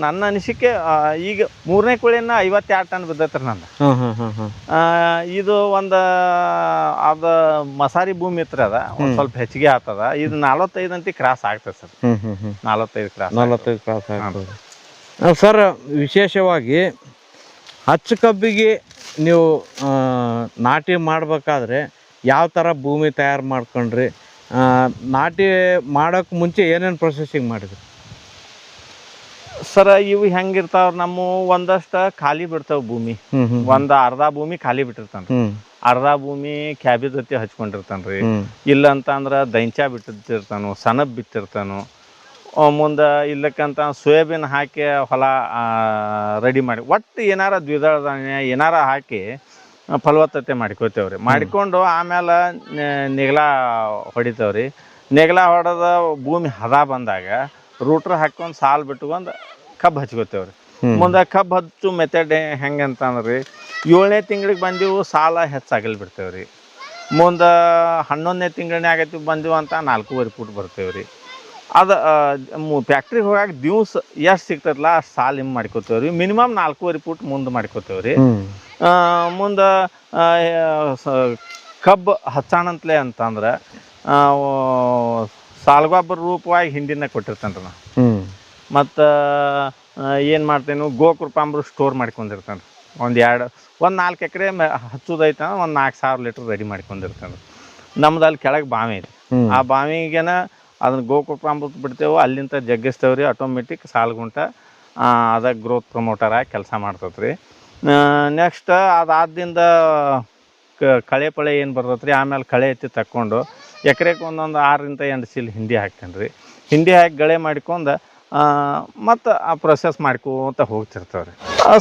S1: ನನ್ನ ಅನಿಸಿಕೆ ಈಗ 3ನೇ ಕುಳೆನ 52 ಟನ್ ಬಿದ್ದೈತ್ರಿ ನಂದು. ಇದು ಒಂದು ಅದ ಮಸಾರಿ ಭೂಮಿ ಇತ್ತು, ಅದ ಒಂದು ಸ್ವಲ್ಪ ಹೆಚ್ಚಿಗೆ ಆಗ್ತದ. ಇದು 45 ಅಂತ ಕ್ರಾಸ್ ಆಗ್ತದೆ ಸರ್. 45 ಕ್ರಾಸ್
S2: ಆಗ್ತದೆ ಸರ್. ವಿಶೇಷವಾಗಿ ಹಚ್ಚ ಕಬ್ಬಿಗೆ ನೀವು ನಾಟಿ ಮಾಡ್ಬೇಕಾದ್ರೆ ಯಾವ ಥರ ಭೂಮಿ ತಯಾರು ಮಾಡ್ಕೊಂಡ್ರಿ? ನಾಟಿ ಮಾಡೋಕೆ ಮುಂಚೆ ಏನೇನು ಪ್ರೊಸೆಸಿಂಗ್ ಮಾಡಿದ್ರಿ
S1: ಸರ? ಇವು ಹೆಂಗಿರ್ತಾವ, ನಮ್ಮ ಒಂದಷ್ಟು ಖಾಲಿ ಬಿಡ್ತಾವ ಭೂಮಿ. ಒಂದು ಅರ್ಧ ಭೂಮಿ ಖಾಲಿ ಬಿಟ್ಟಿರ್ತಾನ್ರಿ. ಅರ್ಧ ಭೂಮಿ ಕ್ಯಾಬೇಜ್ ಜೊತೆ ಹಚ್ಕೊಂಡಿರ್ತಾನ್ರಿ. ಇಲ್ಲ ಅಂತ ಅಂದ್ರೆ ದೈಂಚ ಬಿಟ್ಟಿರ್ತಾನು, ಸನಬ್ ಬಿತ್ತಿರ್ತಾನು. ಮುಂದೆ ಇಲ್ಲಕ್ಕಂತ ಸೋಯಾಬೀನ್ ಹಾಕಿ ಹೊಲ ರೆಡಿ ಮಾಡಿ ಒಟ್ಟು ಏನಾರ ದ್ವಿದಳ ಧಾನ್ಯ ಏನಾರ ಹಾಕಿ ಫಲವತ್ತತೆ ಮಾಡ್ಕೋತೇವ್ರಿ. ಮಾಡಿಕೊಂಡು ಆಮೇಲೆ ನೆಗ್ಲ ಹೊಡಿತೇವ್ರಿ. ನೆಗ್ಲ ಹೊಡೆದ ಭೂಮಿ ಹದ ಬಂದಾಗ ರೂಟ್ರ್ ಹಾಕೊಂಡು ಸಾಲು ಬಿಟ್ಕೊಂಡು ಕಬ್ಬು ಹಚ್ಕೋತೇವ್ರಿ. ಮುಂದೆ ಕಬ್ಬು ಹಚ್ಚು ಮೆಥಡ್ ಹೆಂಗಂತಂದ್ರಿ, 7ನೇ ತಿಂಗಳಿಗೆ ಬಂದೀವು ಸಾಲ ಹೆಚ್ಚಾಗಲ್ ಬಿಡ್ತೇವ್ರಿ. ಮುಂದೆ 11ನೇ ತಿಂಗಳನ್ನೇ ಆಗೈತಿ ಬಂದೀವು ಅಂತ 4.5 ಫೂಟ್ ಬರ್ತೇವ್ರಿ. ಅದು ಫ್ಯಾಕ್ಟ್ರಿಗೆ ಹೋಗಾಕ ದಿವ್ಸ ಎಷ್ಟು ಸಿಗ್ತದಲ್ಲ ಅಷ್ಟು ಸಾಲು ಹಿಂಗೆ ಮಾಡ್ಕೋತೇವ್ರಿ. ಮಿನಿಮಮ್ 4.5 ಫೂಟ್ ಮುಂದೆ ಮಾಡ್ಕೋತೇವ್ರಿ. ಮುಂದೆ ಕಬ್ಬು ಹಚ್ಚಾಣಂತಲೇ ಅಂತಂದ್ರೆ ಸಾಲ್ಗೊಬ್ಬರ ರೂಪವಾಗಿ ಹಿಂಡಿನ ಕೊಟ್ಟಿರ್ತೇನೆ ರೀ ನಾನು. ಮತ್ತು ಏನು ಮಾಡ್ತೇನೆ, ಗೋಕೃಪಾಂಬ್ರು ಸ್ಟೋರ್ ಮಾಡ್ಕೊಂಡಿರ್ತೇನೆ. ಒಂದು 4 ಎಕರೆ ಹಚ್ಚೋದೈತೆ ಅಂದ್ರೆ ಒಂದು 4,000 ಲೀಟ್ರ್ ರೆಡಿ ಮಾಡ್ಕೊಂಡಿರ್ತೇನೆ. ನಮ್ದು ಅಲ್ಲಿ ಕೆಳಗೆ ಬಾವಿ ಐತಿ. ಆ ಬಾವಿಗೆನ ಅದನ್ನು ಗೋಕೃಪಾಂಬೃತ ಬಿಡ್ತೇವೆ, ಅಲ್ಲಿಂದ ಜಗ್ಗಿಸ್ತೇವೆ ರೀ. ಆಟೋಮೆಟಿಕ್ ಸಾಲ್ಗುಂಟ ಅದ ಗ್ರೋತ್ ಪ್ರಮೋಟರ್ ಆಗಿ ಕೆಲಸ ಮಾಡ್ತೈತೆ ರೀ. ನೆಕ್ಸ್ಟ್ ಅದಾದಿಂದ ಕಳೆ ಪಳೆ ಏನು ಬರ್ತೈತೆ ರೀ, ಆಮೇಲೆ ಕಳೆ ಎತ್ತಿ ತಕ್ಕೊಂಡು ಎಕರೆಗೆ ಒಂದೊಂದು 6 ರಿಂದ 8 ಚೀಲ ಹಿಂಡಿ ಹಾಕ್ತೇನೆ ರೀ. ಹಿಂಡಿ ಹಾಕಿ ಗಳೆ ಮಾಡ್ಕೊಂಡು ಮತ್ತು ಆ ಪ್ರೊಸೆಸ್ ಮಾಡ್ಕೋತ ಹೋಗ್ತಿರ್ತಾವ್ರಿ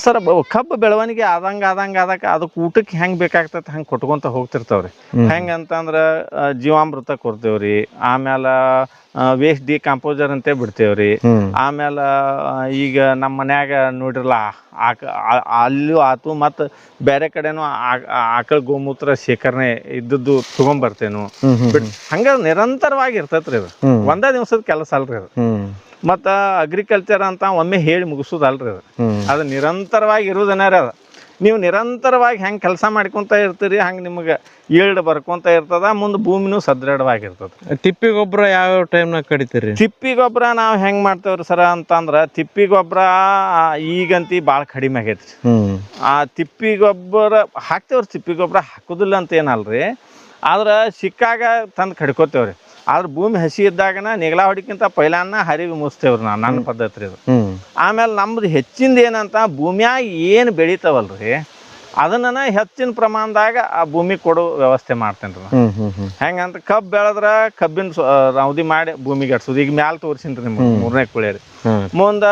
S1: ಸರ್. ಕಬ್ಬು ಬೆಳವಣಿಗೆ ಆದಂಗೆ ಅದಕ್ಕೆ ಊಟಕ್ಕೆ ಹೆಂಗೆ ಬೇಕಾಗ್ತೈತೆ ಹಂಗೆ ಕೊಟ್ಕೊಂತ ಹೋಗ್ತಿರ್ತಾವ್ರಿ. ಹೆಂಗೆ ಅಂತಂದ್ರೆ ಜೀವಾಮೃತ ಕೊಡ್ತೇವ್ರಿ, ಆಮೇಲೆ ವೇಸ್ಟ್ ಡಿಕಾಂಪೋಸರ್ ಅಂತ ಬಿಡ್ತೇವ್ರಿ, ಆಮೇಲೆ ಈಗ ನಮ್ಮ ಮನ್ಯಾಗ ನೋಡಿರಲ್ಲ ಅಲ್ಲೂ ಆತು ಮತ್ತು ಬೇರೆ ಕಡೆನೂ ಆಕಳ ಗೋಮೂತ್ರ ಶೇಖರಣೆ ಇದ್ದದ್ದು ತೊಗೊಂಬರ್ತೇನು ಹಂಗೆ ನಿರಂತರವಾಗಿ ಇರ್ತೈತ್ರಿ ಅದು. ಒಂದೇ ದಿವ್ಸದ ಕೆಲಸ ಅಲ್ರಿ ಅದು. ಮತ್ತು ಅಗ್ರಿಕಲ್ಚರ್ ಅಂತ ಒಮ್ಮೆ ಹೇಳಿ ಮುಗಿಸೋದಲ್ರಿ ಅದು. ಅದು ನಿರಂತರವಾಗಿ ಇರೋದನ್ನ ರೀ ಅದು. ನೀವು ನಿರಂತರವಾಗಿ ಹೆಂಗೆ ಕೆಲಸ ಮಾಡ್ಕೊತ ಇರ್ತೀರಿ ಹಂಗೆ ನಿಮಗೆ ಈಲ್ಡ್ ಬರ್ಕೊತ ಇರ್ತದ, ಮುಂದೆ ಭೂಮಿನೂ ಸದೃಢವಾಗಿರ್ತದೆ.
S2: ತಿಪ್ಪಿ ಗೊಬ್ಬರ ಯಾವ್ಯಾವ ಟೈಮ್ನಾಗ ಕಡಿತೀರಿ?
S1: ತಿಪ್ಪಿ ಗೊಬ್ಬರ ನಾವು ಹೆಂಗೆ ಮಾಡ್ತೇವ್ರಿ ಸರ ಅಂತಂದ್ರೆ, ತಿಪ್ಪಿ ಗೊಬ್ಬರ ಈಗಂತಿ ಭಾಳ ಕಡಿಮೆ ಆಗೈತ್ರಿ. ಆ ತಿಪ್ಪಿ ಗೊಬ್ಬರ ಹಾಕ್ತೇವ್ರಿ, ತಿಪ್ಪಿ ಗೊಬ್ಬರ ಹಾಕೋದಿಲ್ಲ ಅಂತ ಏನಲ್ರಿ, ಆದ್ರೆ ಸಿಕ್ಕಾಗ ತಂದು ಕಡ್ಕೋತೇವ್ರಿ. ಆದ್ರೆ ಭೂಮಿ ಹಸಿ ಇದ್ದಾಗನ ನೆಗಲ ಹೊಡಿಕ್ಕಿಂತ ಪೈಲಾನ ಹರಿವಿ ಮುಗಿಸ್ತೇವ್ರಿ ನನ್ನ ಪದ್ಧತಿ ರೀ ಅದು. ಆಮೇಲೆ ನಮ್ದು ಹೆಚ್ಚಿಂದ ಏನಂತ ಭೂಮಿಯಾಗ ಏನು ಬೆಳಿತಾವಲ್ರಿ ಅದನ್ನ ಹೆಚ್ಚಿನ ಪ್ರಮಾಣದಾಗ ಆ ಭೂಮಿ ಕೊಡೋ ವ್ಯವಸ್ಥೆ ಮಾಡ್ತೇನೆ ರೀ ನಾನು. ಹೆಂಗಂತ ಕಬ್ಬು ಬೆಳೆದ್ರೆ ಕಬ್ಬಿನ ರೌದಿ ಮಾಡಿ ಭೂಮಿಗೆ ಅಡ್ಸೋದು. ಈಗ ಮ್ಯಾಲ ತೋರಿಸಿನ್ರಿ ನಿಮ್ಗೆ 3ನೇ ಕುಳಿ ರೀ. ಮುಂದೆ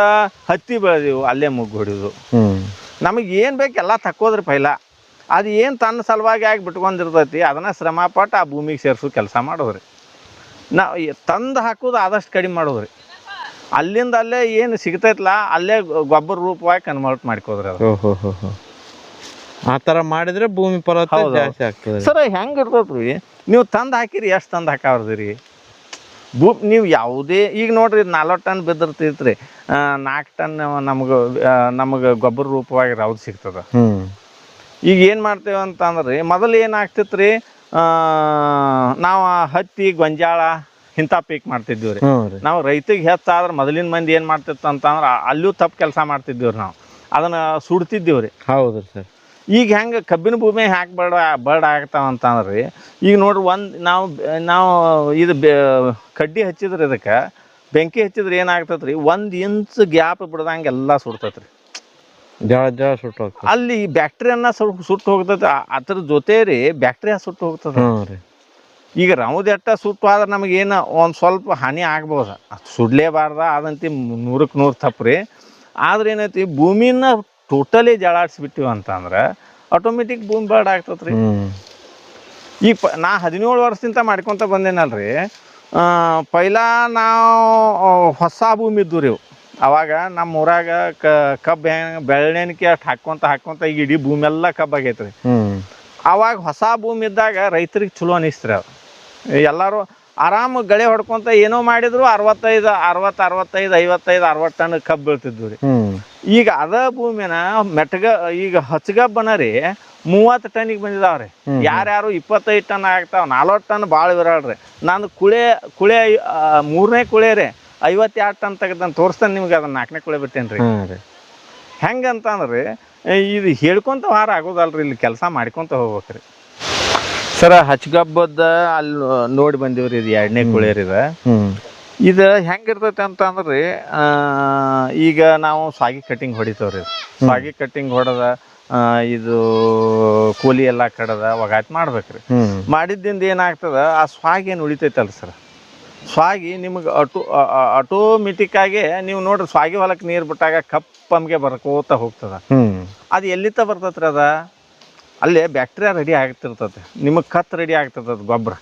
S1: ಹತ್ತಿ ಬೆಳೆದೀವಿ, ಅಲ್ಲೇ ಮುಗ್ಗು ಹೊಡಿಯೋದು. ನಮಗೆ ಏನು ಬೇಕು ಎಲ್ಲ ತಕ್ಕೋದ್ರಿ ಪೈಲ. ಅದು ಏನು ತನ್ನ ಸಲುವಾಗಿ ಆಗಿ ಬಿಟ್ಕೊಂಡಿರ್ತೈತಿ ಅದನ್ನ ಶ್ರಮ ಪಟ್ಟು ಆ ಭೂಮಿಗೆ ಸೇರಿಸೋ ಕೆಲಸ ಮಾಡೋದ್ರಿ. ನಾವು ತಂದು ಹಾಕೋದು ಆದಷ್ಟು ಕಡಿಮೆ ಮಾಡೋದ್ರಿ. ಅಲ್ಲಿಂದ ಅಲ್ಲೇ ಏನು ಸಿಗ್ತೈತಲ್ಲ ಅಲ್ಲೇ ಗೊಬ್ಬರ ರೂಪವಾಗಿ ಕನ್ವರ್ಟ್ ಮಾಡ್ಕೋದ್ರಿ ಅದು.
S2: ಆ ಥರ ಮಾಡಿದ್ರೆ ಭೂಮಿ ಫಲವತ್ತತೆ ಜಾಸ್ತಿ ಆಗ್ತದೆ
S1: ಸರ್. ಹೆಂಗೆ ಇರ್ತೈತ್ರಿ, ನೀವು ತಂದು ಹಾಕಿರಿ ಎಷ್ಟು ತಂದು ಹಾಕಾವ್ರದಿರಿ ನೀವು ಯಾವುದೇ. ಈಗ ನೋಡ್ರಿ 40 ಟನ್ ಬಿದ್ದಿರ್ತೈತ್ರಿ, 4 ಟನ್ ನಮಗೆ ಗೊಬ್ಬರ ರೂಪವಾಗಿ ರೌದು ಸಿಗ್ತದ. ಈಗ ಏನು ಮಾಡ್ತೇವೆ ಅಂತಂದ್ರೆ ಮೊದಲು ಏನಾಗ್ತಿತ್ತು ರೀ, ನಾವು ಹತ್ತಿ ಗೊಂಜಾಳ ಇಂಥ ಪೀಕ್ ಮಾಡ್ತಿದ್ದೀವಿ ರೀ. ನಾವು ರೈತಿಗೆ ಹೆಚ್ಚಾದ್ರೆ ಮೊದಲಿನ ಮಂದಿ ಏನು ಮಾಡ್ತಿತ್ತು ಅಂತಂದ್ರೆ ಅಲ್ಲೂ ತಪ್ಪು ಕೆಲಸ ಮಾಡ್ತಿದ್ದೀವಿ ರೀ. ನಾವು ಅದನ್ನು ಸುಡ್ತಿದ್ದೀವಿ ರೀ.
S2: ಹೌದು ಸರ್.
S1: ಈಗ ಹೆಂಗೆ ಕಬ್ಬಿನ ಭೂಮಿ ಹ್ಯಾಕೆ ಬರ್ಡ್ ಆಗ್ತಾವ ಅಂತಂದ್ರೆ ಈಗ ನೋಡ್ರಿ ನಾವು ಇದು ಕಡ್ಡಿ ಹಚ್ಚಿದ್ರೆ ಇದಕ್ಕೆ ಬೆಂಕಿ ಹಚ್ಚಿದ್ರೆ ಏನಾಗ್ತೈತೆ ರೀ, 1 ಇಂಚ್ ಗ್ಯಾಪ್ ಬಿಡ್ದಂಗೆ ಎಲ್ಲ ಸುಡ್ತೈತೆ ರೀ.
S2: ಜಳ ಸುಟ್ಟು ಹೋಗ್ತದೆ.
S1: ಅಲ್ಲಿ ಬ್ಯಾಕ್ಟೀರಿಯಾನ ಸುಟ್ಟು ಹೋಗ್ತೈತೆ, ಅದ್ರ ಜೊತೆ ರೀ ಬ್ಯಾಕ್ಟೀರಿಯಾ ಸುಟ್ಟು ಹೋಗ್ತದೆ. ಈಗ ರೌದೆಟ್ಟ ಸುಟ್ಟು ಆದ್ರೆ ನಮಗೇನು ಒಂದು ಸ್ವಲ್ಪ ಹಾನಿ ಆಗ್ಬೋದು, ಸುಡ್ಲೇಬಾರ್ದ ಅದಂತಿ 100ಕ್ಕೆ 100 ತಪ್ಪು ರೀ. ಆದ್ರೆ ಏನೈತಿ ಭೂಮಿನ ಟೋಟಲಿ ಜಳಾಡ್ಸಿಬಿಟ್ಟಿವಿ ಅಂತಂದ್ರೆ ಆಟೋಮೆಟಿಕ್ ಭೂಮಿ ಬರ್ಡ್ ಆಗ್ತದೆ ರೀ. ಈಗ ನಾ 17 ವರ್ಷದಿಂದ ಮಾಡ್ಕೊತ ಬಂದೇನಲ್ರಿ. ಪೈಲ ನಾವು ಹೊಸ ಭೂಮಿ ಇದ್ದು ರೀ. ಅವಾಗ ನಮ್ಮ ಊರಾಗ ಕಬ್ಬು ಹೆಂಗೆ ಬೆಳ್ಳೆಣಿಕೆ ಅಷ್ಟು ಹಾಕ್ಕೊಂತ ಈಗ ಇಡೀ ಭೂಮಿ ಎಲ್ಲ ಕಬ್ಬು ಆಗೈತೆ ರೀ. ಅವಾಗ ಹೊಸ ಭೂಮಿ ಇದ್ದಾಗ ರೈತರಿಗೆ ಚಲೋ ಅನಿಸ್ತ್ರಿ. ಅದು ಎಲ್ಲರೂ ಆರಾಮ ಗಳೆ ಹೊಡ್ಕೊಂತ ಏನೋ ಮಾಡಿದ್ರು 65, 55, 60 ಟನ್ ಕಬ್ಬು ಬೀಳ್ತಿದ್ವು ರೀ. ಈಗ ಅದ ಭೂಮಿನ ಈಗ ಹಚ್ಚಗಬ್ಬನ ರೀ 30 ಟನ್ನಿಗೆ ಬಂದಿದಾವ್ರಿ. ಯಾರ್ಯಾರು 25 ಟನ್ ಆಗ್ತಾವ, 40 ಟನ್ ಭಾಳ ವಿರಾಳ್ರಿ. ನಾನು ಕುಳೆ 3ನೇ ಕುಳೆ ರೀ 52 ಟನ್ ತೆಗೆದಂತ ತೋರಿಸ್ತಾನೆ ನಿಮ್ಗೆ. ಅದನ್ನ 4ನೇ ಕುಳೆ ಬಿಟ್ಟೇನೆ ರೀ. ಹೆಂಗಂತಂದ್ರಿ ಇದು ಹೇಳ್ಕೊಂತ ವಾರ ಆಗೋದಲ್ರಿ, ಇಲ್ಲಿ ಕೆಲಸ ಮಾಡ್ಕೊಂತ ಹೋಗ್ಬೇಕ್ರಿ ಸರ. ಹಚ್ಚಗಬ್ಬದ ಅಲ್ಲಿ ನೋಡಿ ಬಂದೀವ್ರಿ. ಇದು 2ನೇ ಕುಳೆ ರೀ. ಇದು ಹೆಂಗಿರ್ತೈತೆ ಅಂತಂದ್ರಿ, ಈಗ ನಾವು ಸ್ವಾಗಿ ಕಟ್ಟಿಂಗ್ ಹೊಡಿತೇವ್ರಿ. ಸ್ವಾಗಿ ಕಟ್ಟಿಂಗ್ ಹೊಡೆದ ಇದು ಕೂಲಿ ಎಲ್ಲ ಕಡದ ಒಗಾತ್ ಮಾಡ್ಬೇಕ್ರಿ. ಮಾಡಿದ್ದಿಂದ ಏನಾಗ್ತದ, ಆ ಸ್ವಾಗಿ ಏನು ಉಳಿತೈತಲ್ಲ ಸರ್, ಸ್ವಾಗಿ ನಿಮಗೆ ಆಟೋಮೆಟಿಕ್ಕಾಗಿ ನೀವು ನೋಡ್ರಿ ಸ್ವಾಗಿ ಹೊಲಕ್ಕೆ ನೀರು ಬಿಟ್ಟಾಗ ಕಪ್ಪಮ್ಗೆ ಬರ್ಕೋತ ಹೋಗ್ತದ. ಅದು ಎಲ್ಲಿತ್ತ ಬರ್ತೈತ್ರಿ, ಅದ ಅಲ್ಲೇ ಬ್ಯಾಕ್ಟೀರಿಯಾ ರೆಡಿ ಆಗ್ತಿರ್ತದೆ, ನಿಮಗೆ ಕತ್ ರೆಡಿ ಆಗ್ತಿರ್ತದೆ ಗೊಬ್ಬರ.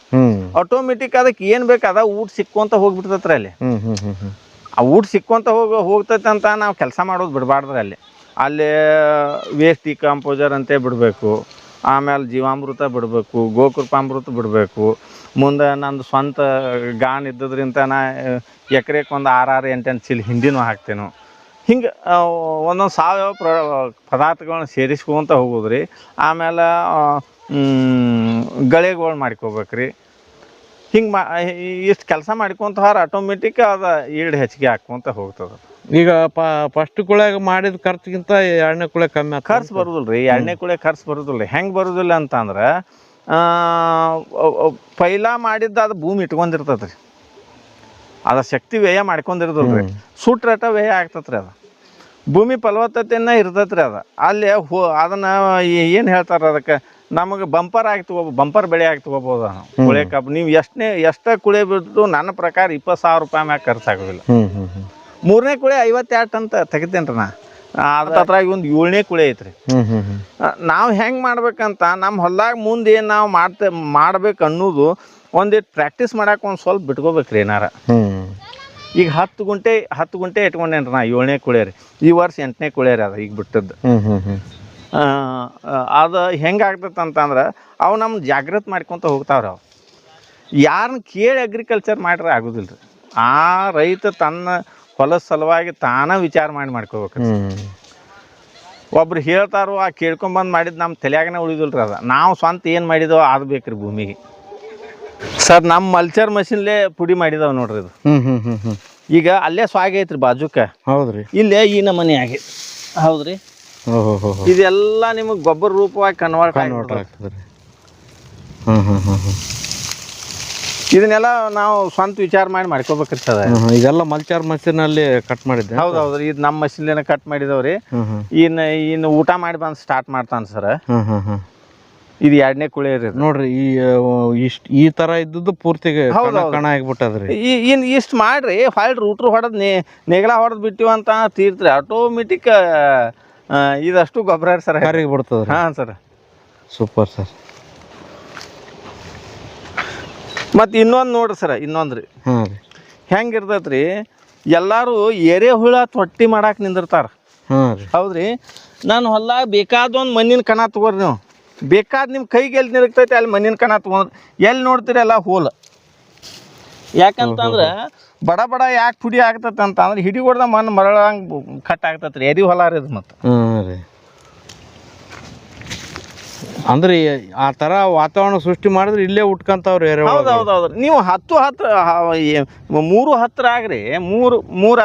S1: ಆಟೋಮೆಟಿಕ್ ಅದಕ್ಕೆ ಏನು ಬೇಕು ಅದ ಊಟ ಸಿಕ್ಕೊಂತ ಹೋಗ್ಬಿಡ್ತೈತ್ರಿ ಅಲ್ಲಿ. ಆ ಊಟ ಸಿಕ್ಕೊಂತ ಹೋಗ್ತೈತೆ ಅಂತ ನಾವು ಕೆಲಸ ಮಾಡೋದು ಬಿಡಬಾರ್ದ್ರಿ. ಅಲ್ಲಿ ವೇಸ್ಟ್ ಡಿಕಾಂಪೋಸರ್ ಅಂತೇ ಬಿಡಬೇಕು, ಆಮೇಲೆ ಜೀವಾಮೃತ ಬಿಡಬೇಕು, ಗೋಕೃಪಾಮೃತ ಬಿಡಬೇಕು. ಮುಂದೆ ನಂದು ಸ್ವಂತ ಗಾನ್ ಇದ್ದದ್ರಿಂದ ನಾ ಎಕರೆಗೆ ಒಂದು 6-8 ಚೀಲ ಹಿಂದಿನೂ ಹಾಕ್ತೇನೆ. ಹಿಂಗೆ ಒಂದೊಂದು ಸಾವಯವ ಪದಾರ್ಥಗಳನ್ನ ಸೇರಿಸ್ಕೊಂತ ಹೋಗೋದ್ರಿ. ಆಮೇಲೆ ಗಳೆಗಳು ಮಾಡ್ಕೋಬೇಕ್ರಿ. ಹಿಂಗೆ ಇಷ್ಟು ಕೆಲಸ ಮಾಡ್ಕೊಂತ ಹೋದ್ರೆ ಆಟೋಮೆಟಿಕ್ ಅದು ಈಲ್ಡ್ ಹೆಚ್ಚಿಗೆ ಹಾಕ್ಕೊಂತ ಹೋಗ್ತದೆ.
S2: ಈಗ ಫಸ್ಟ್ ಕುಳೆಗೆ ಮಾಡಿದ ಖರ್ಚಿಗಿಂತ 2ನೇ ಕುಳೆ ಕಮ್ಮಿ
S1: ಖರ್ಚು ಬರೋದಿಲ್ಲ ರೀ. 2ನೇ ಕುಳೆ ಖರ್ಚು ಬರೋದಿಲ್ಲ ರೀ. ಹೆಂಗೆ ಬರೋದಿಲ್ಲ ಅಂತಂದ್ರೆ ಪೈಲ ಮಾಡಿದ್ದು ಅದು ಭೂಮಿ ಇಟ್ಕೊಂಡಿರ್ತದೆ ರೀ. ಅದ ಶಕ್ತಿ ವ್ಯಯ ಮಾಡ್ಕೊಂಡಿರೋದಿಲ್ಲ ರೀ. ಸುಟ್ರಟ ವ್ಯಯ ಆಗ್ತದೆ ರೀ. ಅದು ಭೂಮಿ ಫಲವತ್ತತೆಯನ್ನ ಇರ್ತೈತೆ ರೀ. ಅದು ಅಲ್ಲಿ ಅದನ್ನು ಏನು ಹೇಳ್ತಾರೆ ಅದಕ್ಕೆ, ನಮಗೆ ಬಂಪರ್ ಬೆಳೆ ಆಗಿ ತೊಗೋಬೋದು ನಾವು. ಕುಳೆ ಕಬ್ಬು ನೀವು ಎಷ್ಟೇ ಕುಳೆ ಬಿಟ್ಟು ನನ್ನ ಪ್ರಕಾರ 20,000 ರೂಪಾಯಿ ಮ್ಯಾಗ ಖರ್ಚಾಗೋದಿಲ್ಲ. 3ನೇ ಕುಳೆ 52 ಟನ್ ತೆಗಿತೇನೆ ರೀ ನಾ. ಅದ್ರ ಒಂದು 7ನೇ ಕುಳೆ ಐತ್ರಿ. ನಾವು ಹೆಂಗೆ ಮಾಡ್ಬೇಕಂತ ನಮ್ಮ ಹೊಲ್ದಾಗ ಮುಂದೆ ಏನು ನಾವು ಮಾಡ್ಬೇಕು ಅನ್ನೋದು ಒಂದಿಟ್ಟು ಪ್ರಾಕ್ಟೀಸ್ ಮಾಡಕ್ಕೆ ಒಂದು ಸ್ವಲ್ಪ ಬಿಟ್ಕೋಬೇಕ್ರಿ ಏನಾರ. ಈಗ 10 ಗುಂಟೆ ಇಟ್ಕೊಂಡೇನ್ರಿ ನಾ 7ನೇ ಕುಳೆ ರೀ. ಈ ವರ್ಷ 8ನೇ ಕುಳೆ ರೀ ಅದು ಈಗ ಬಿಟ್ಟದ್ದು. ಅದು ಹೆಂಗೆ ಆಗ್ತೈತೆ ಅಂತಂದ್ರೆ ಅವು ನಮ್ಮ ಜಾಗೃತಿ ಮಾಡ್ಕೊತ ಹೋಗ್ತಾವ್ರಿ. ಅವು ಯಾರನ್ನ ಕೇಳಿ ಅಗ್ರಿಕಲ್ಚರ್ ಮಾಡ್ರೆ ಆಗೋದಿಲ್ಲ ರೀ. ಆ ರೈತ ತನ್ನ ಹೊಲದ ಸಲುವಾಗಿ ತಾನೇ ವಿಚಾರ ಮಾಡ್ಕೋಬೇಕು. ಒಬ್ರು ಹೇಳ್ತಾರೋ ಆ ಕೇಳ್ಕೊಂಬಂದು ಮಾಡಿದ್ದು ನಮ್ಮ ತಲೆಯಾಗನೇ ಉಳಿದಿಲ್ಲ ರೀ. ಅದು ನಾವು ಸ್ವಂತ ಏನು ಮಾಡಿದೋ ಅದು ಬೇಕು ರೀ ಭೂಮಿಗೆ. ಸರ್ ನಮ್ಮ ಮಲ್ಚರ್ ಮಷಿನ್ಲೇ ಪುಡಿ ಮಾಡಿದಾವೆ ನೋಡ್ರಿ ಇದು. ಈಗ ಅಲ್ಲೇ ಸ್ವಾಗ ಐತ್ರಿ ಬಾಜುಕ. ಹೌದ್ರಿ. ಇಲ್ಲೇ ಈ ನಮೂನಿ ಆಗೈತಿ. ಹೌದ್ರಿ. ಇದೆಲ್ಲ ನಿಮಗೆ ಗೊಬ್ಬರ ರೂಪವಾಗಿ ಕನ್ವರ್ಟ್ ಆಗ್ತದೆ. ಇದನ್ನೆಲ್ಲ ನಾವು ಸ್ವಂತ ವಿಚಾರ ಮಾಡ್ಕೋಬೇಕಿರ್ತದೆ.
S2: ಇದೆಲ್ಲ ಮಲ್ಚಾರ್ ಮಷೀನಲ್ಲಿ ಕಟ್ ಮಾಡಿದ್ದೆ.
S1: ಹೌದೌದ್ರಿ. ಇದು ನಮ್ಮ ಮಷಿನ್ಲೇನ ಕಟ್ ಮಾಡಿದವ್ರಿ. ಇನ್ನು ಊಟ ಮಾಡಿ ಬಂದು ಸ್ಟಾರ್ಟ್ ಮಾಡ್ತಾನೆ ಸರ್. ಇದು 2ನೇ ಕುಳೆ ರೀ
S2: ನೋಡ್ರಿ. ಈ ತರ ಇದ್ದದ್ದು ಪೂರ್ತಿಗೆ ಕಣ ಆಗಿಬಿಟ್ಟದ್ರಿ.
S1: ಇಷ್ಟು ಮಾಡ್ರಿ ಹೊಳ್ಳಿ ರೂಟ್ರು ಹೊಡೆದ್ ನೆಗಲ ಹೊಡೆದ್ ಬಿಟ್ಟಿವ ಅಂತ ತೀರ್ತ್ರಿ ಆಟೋಮೆಟಿಕ್ ಇದಷ್ಟು ಗೊಬ್ಬರ ಸರ್
S2: ಕರಿಗೆ ಬಿಡ್ತದ.
S1: ಹಾಂ ಸರ್.
S2: Super sir.
S1: ಮತ್ತು ಇನ್ನೊಂದು ನೋಡ್ರಿ ಸರ್, ಇನ್ನೊಂದು ರೀ ಹೆಂಗೆ ಇರ್ತೈತೆ ರೀ, ಎಲ್ಲರೂ ಎರೆಹುಳ ತೊಟ್ಟಿ ಮಾಡಕ್ಕೆ ನಿಂದಿರ್ತಾರೆ. ಹೌದ್ರಿ. ನಾನು ಹೊಲ್ದಾಗ ಬೇಕಾದೊಂದು ಮಣ್ಣಿನ ಕಣ ತೊಗೊರಿ. ನೀವು ಬೇಕಾದ ನಿಮ್ಮ ಕೈಗೆ ಎಲ್ಲಿ ನಿರಕ್ತೈತೆ ಅಲ್ಲಿ ಮಣ್ಣಿನ ಕಣ ತೊಗೊಂಡ್ರಿ ಎಲ್ಲಿ ನೋಡ್ತೀರಿ ಎಲ್ಲ ಹೋಲ್. ಯಾಕಂತಂದ್ರೆ ಬಡ ಯಾಕೆ ಪುಡಿ ಆಗ್ತೈತೆ ಅಂತಂದ್ರೆ ಹಿಡಿ ಹೊಡೆದ ಮಣ್ಣು ಮರಳಂಗೆ ಕಟ್ ಆಗ್ತೈತೆ ರೀ. ಎರಿ ಹೊಲ ರೀ ಇದು. ಮತ್ತು
S2: ಅಂದ್ರೆ ಆ ಥರ ವಾತಾವರಣ ಸೃಷ್ಟಿ ಮಾಡಿದ್ರೆ ಇಲ್ಲೇ ಉಟ್ಕೊಂತವ್ರು.
S1: ಹೌದೌದೌದು. ನೀವು 3 ಹತ್ರ ಆಗ್ರಿ. 3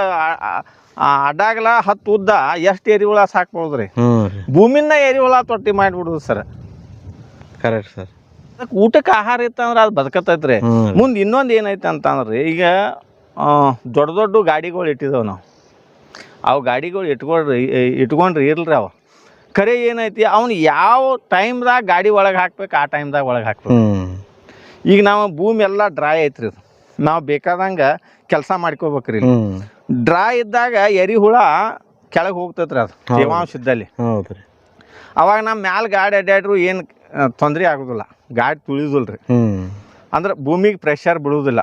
S1: ಅಡ್ಡಾಗಲ 10 ಉದ್ದ ಎಷ್ಟು ಎರಿಹುಳ ಸಾಕ್ಬೋದ್ರಿ. ಭೂಮಿನ ಎರಿಹುಳ ತೊಟ್ಟಿ ಮಾಡಿಬಿಡುದು ಸರ್.
S2: Correct sir.
S1: ಅದಕ್ಕೆ ಊಟಕ್ಕೆ ಆಹಾರ ಇತ್ತಂದ್ರೆ ಅದು ಬದುಕತ್ತೈತ್ರಿ. ಮುಂದೆ ಇನ್ನೊಂದು ಏನೈತೆ ಅಂತಂದ್ರೆ ಈಗ ದೊಡ್ಡ ಗಾಡಿಗಳು ಇಟ್ಟಿದ್ದಾವೆ ನಾವು. ಅವು ಗಾಡಿಗಳು ಇಟ್ಕೊಂಡ್ರಿ ಇರ್ಲ್ರಿ. ಅವು ಖರೆ ಏನೈತಿ ಅವ್ನು ಯಾವ ಟೈಮ್ದಾಗ ಗಾಡಿ ಒಳಗೆ ಹಾಕ್ಬೇಕು ಆ ಟೈಮ್ದಾಗ ಒಳಗೆ ಹಾಕ್ಬೇಕು. ಈಗ ನಾವು ಭೂಮಿ ಎಲ್ಲ ಡ್ರೈ ಐತ್ರಿ. ಅದು ನಾವು ಬೇಕಾದಂಗೆ ಕೆಲಸ ಮಾಡ್ಕೋಬೇಕ್ರಿ. ಡ್ರೈ ಇದ್ದಾಗ ಎರಿಹುಳ ಕೆಳಗೆ ಹೋಗ್ತೈತ್ರಿ. ಅದು ತೇವಾಂಶ ಇದ್ದಲ್ಲಿ. ಹೌದ್ರಿ. ಅವಾಗ ನಮ್ಮ ಮ್ಯಾಲ ಗಾಡಿ ಅಡ್ಡಾಡ್ರು ಏನು ತೊಂದರೆ ಆಗೋದಿಲ್ಲ. ಗಾಡಿ ತುಳಿದಿಲ್ರಿ. ಅಂದ್ರೆ ಭೂಮಿಗೆ ಪ್ರೆಷರ್ ಬಿಡುವುದಿಲ್ಲ.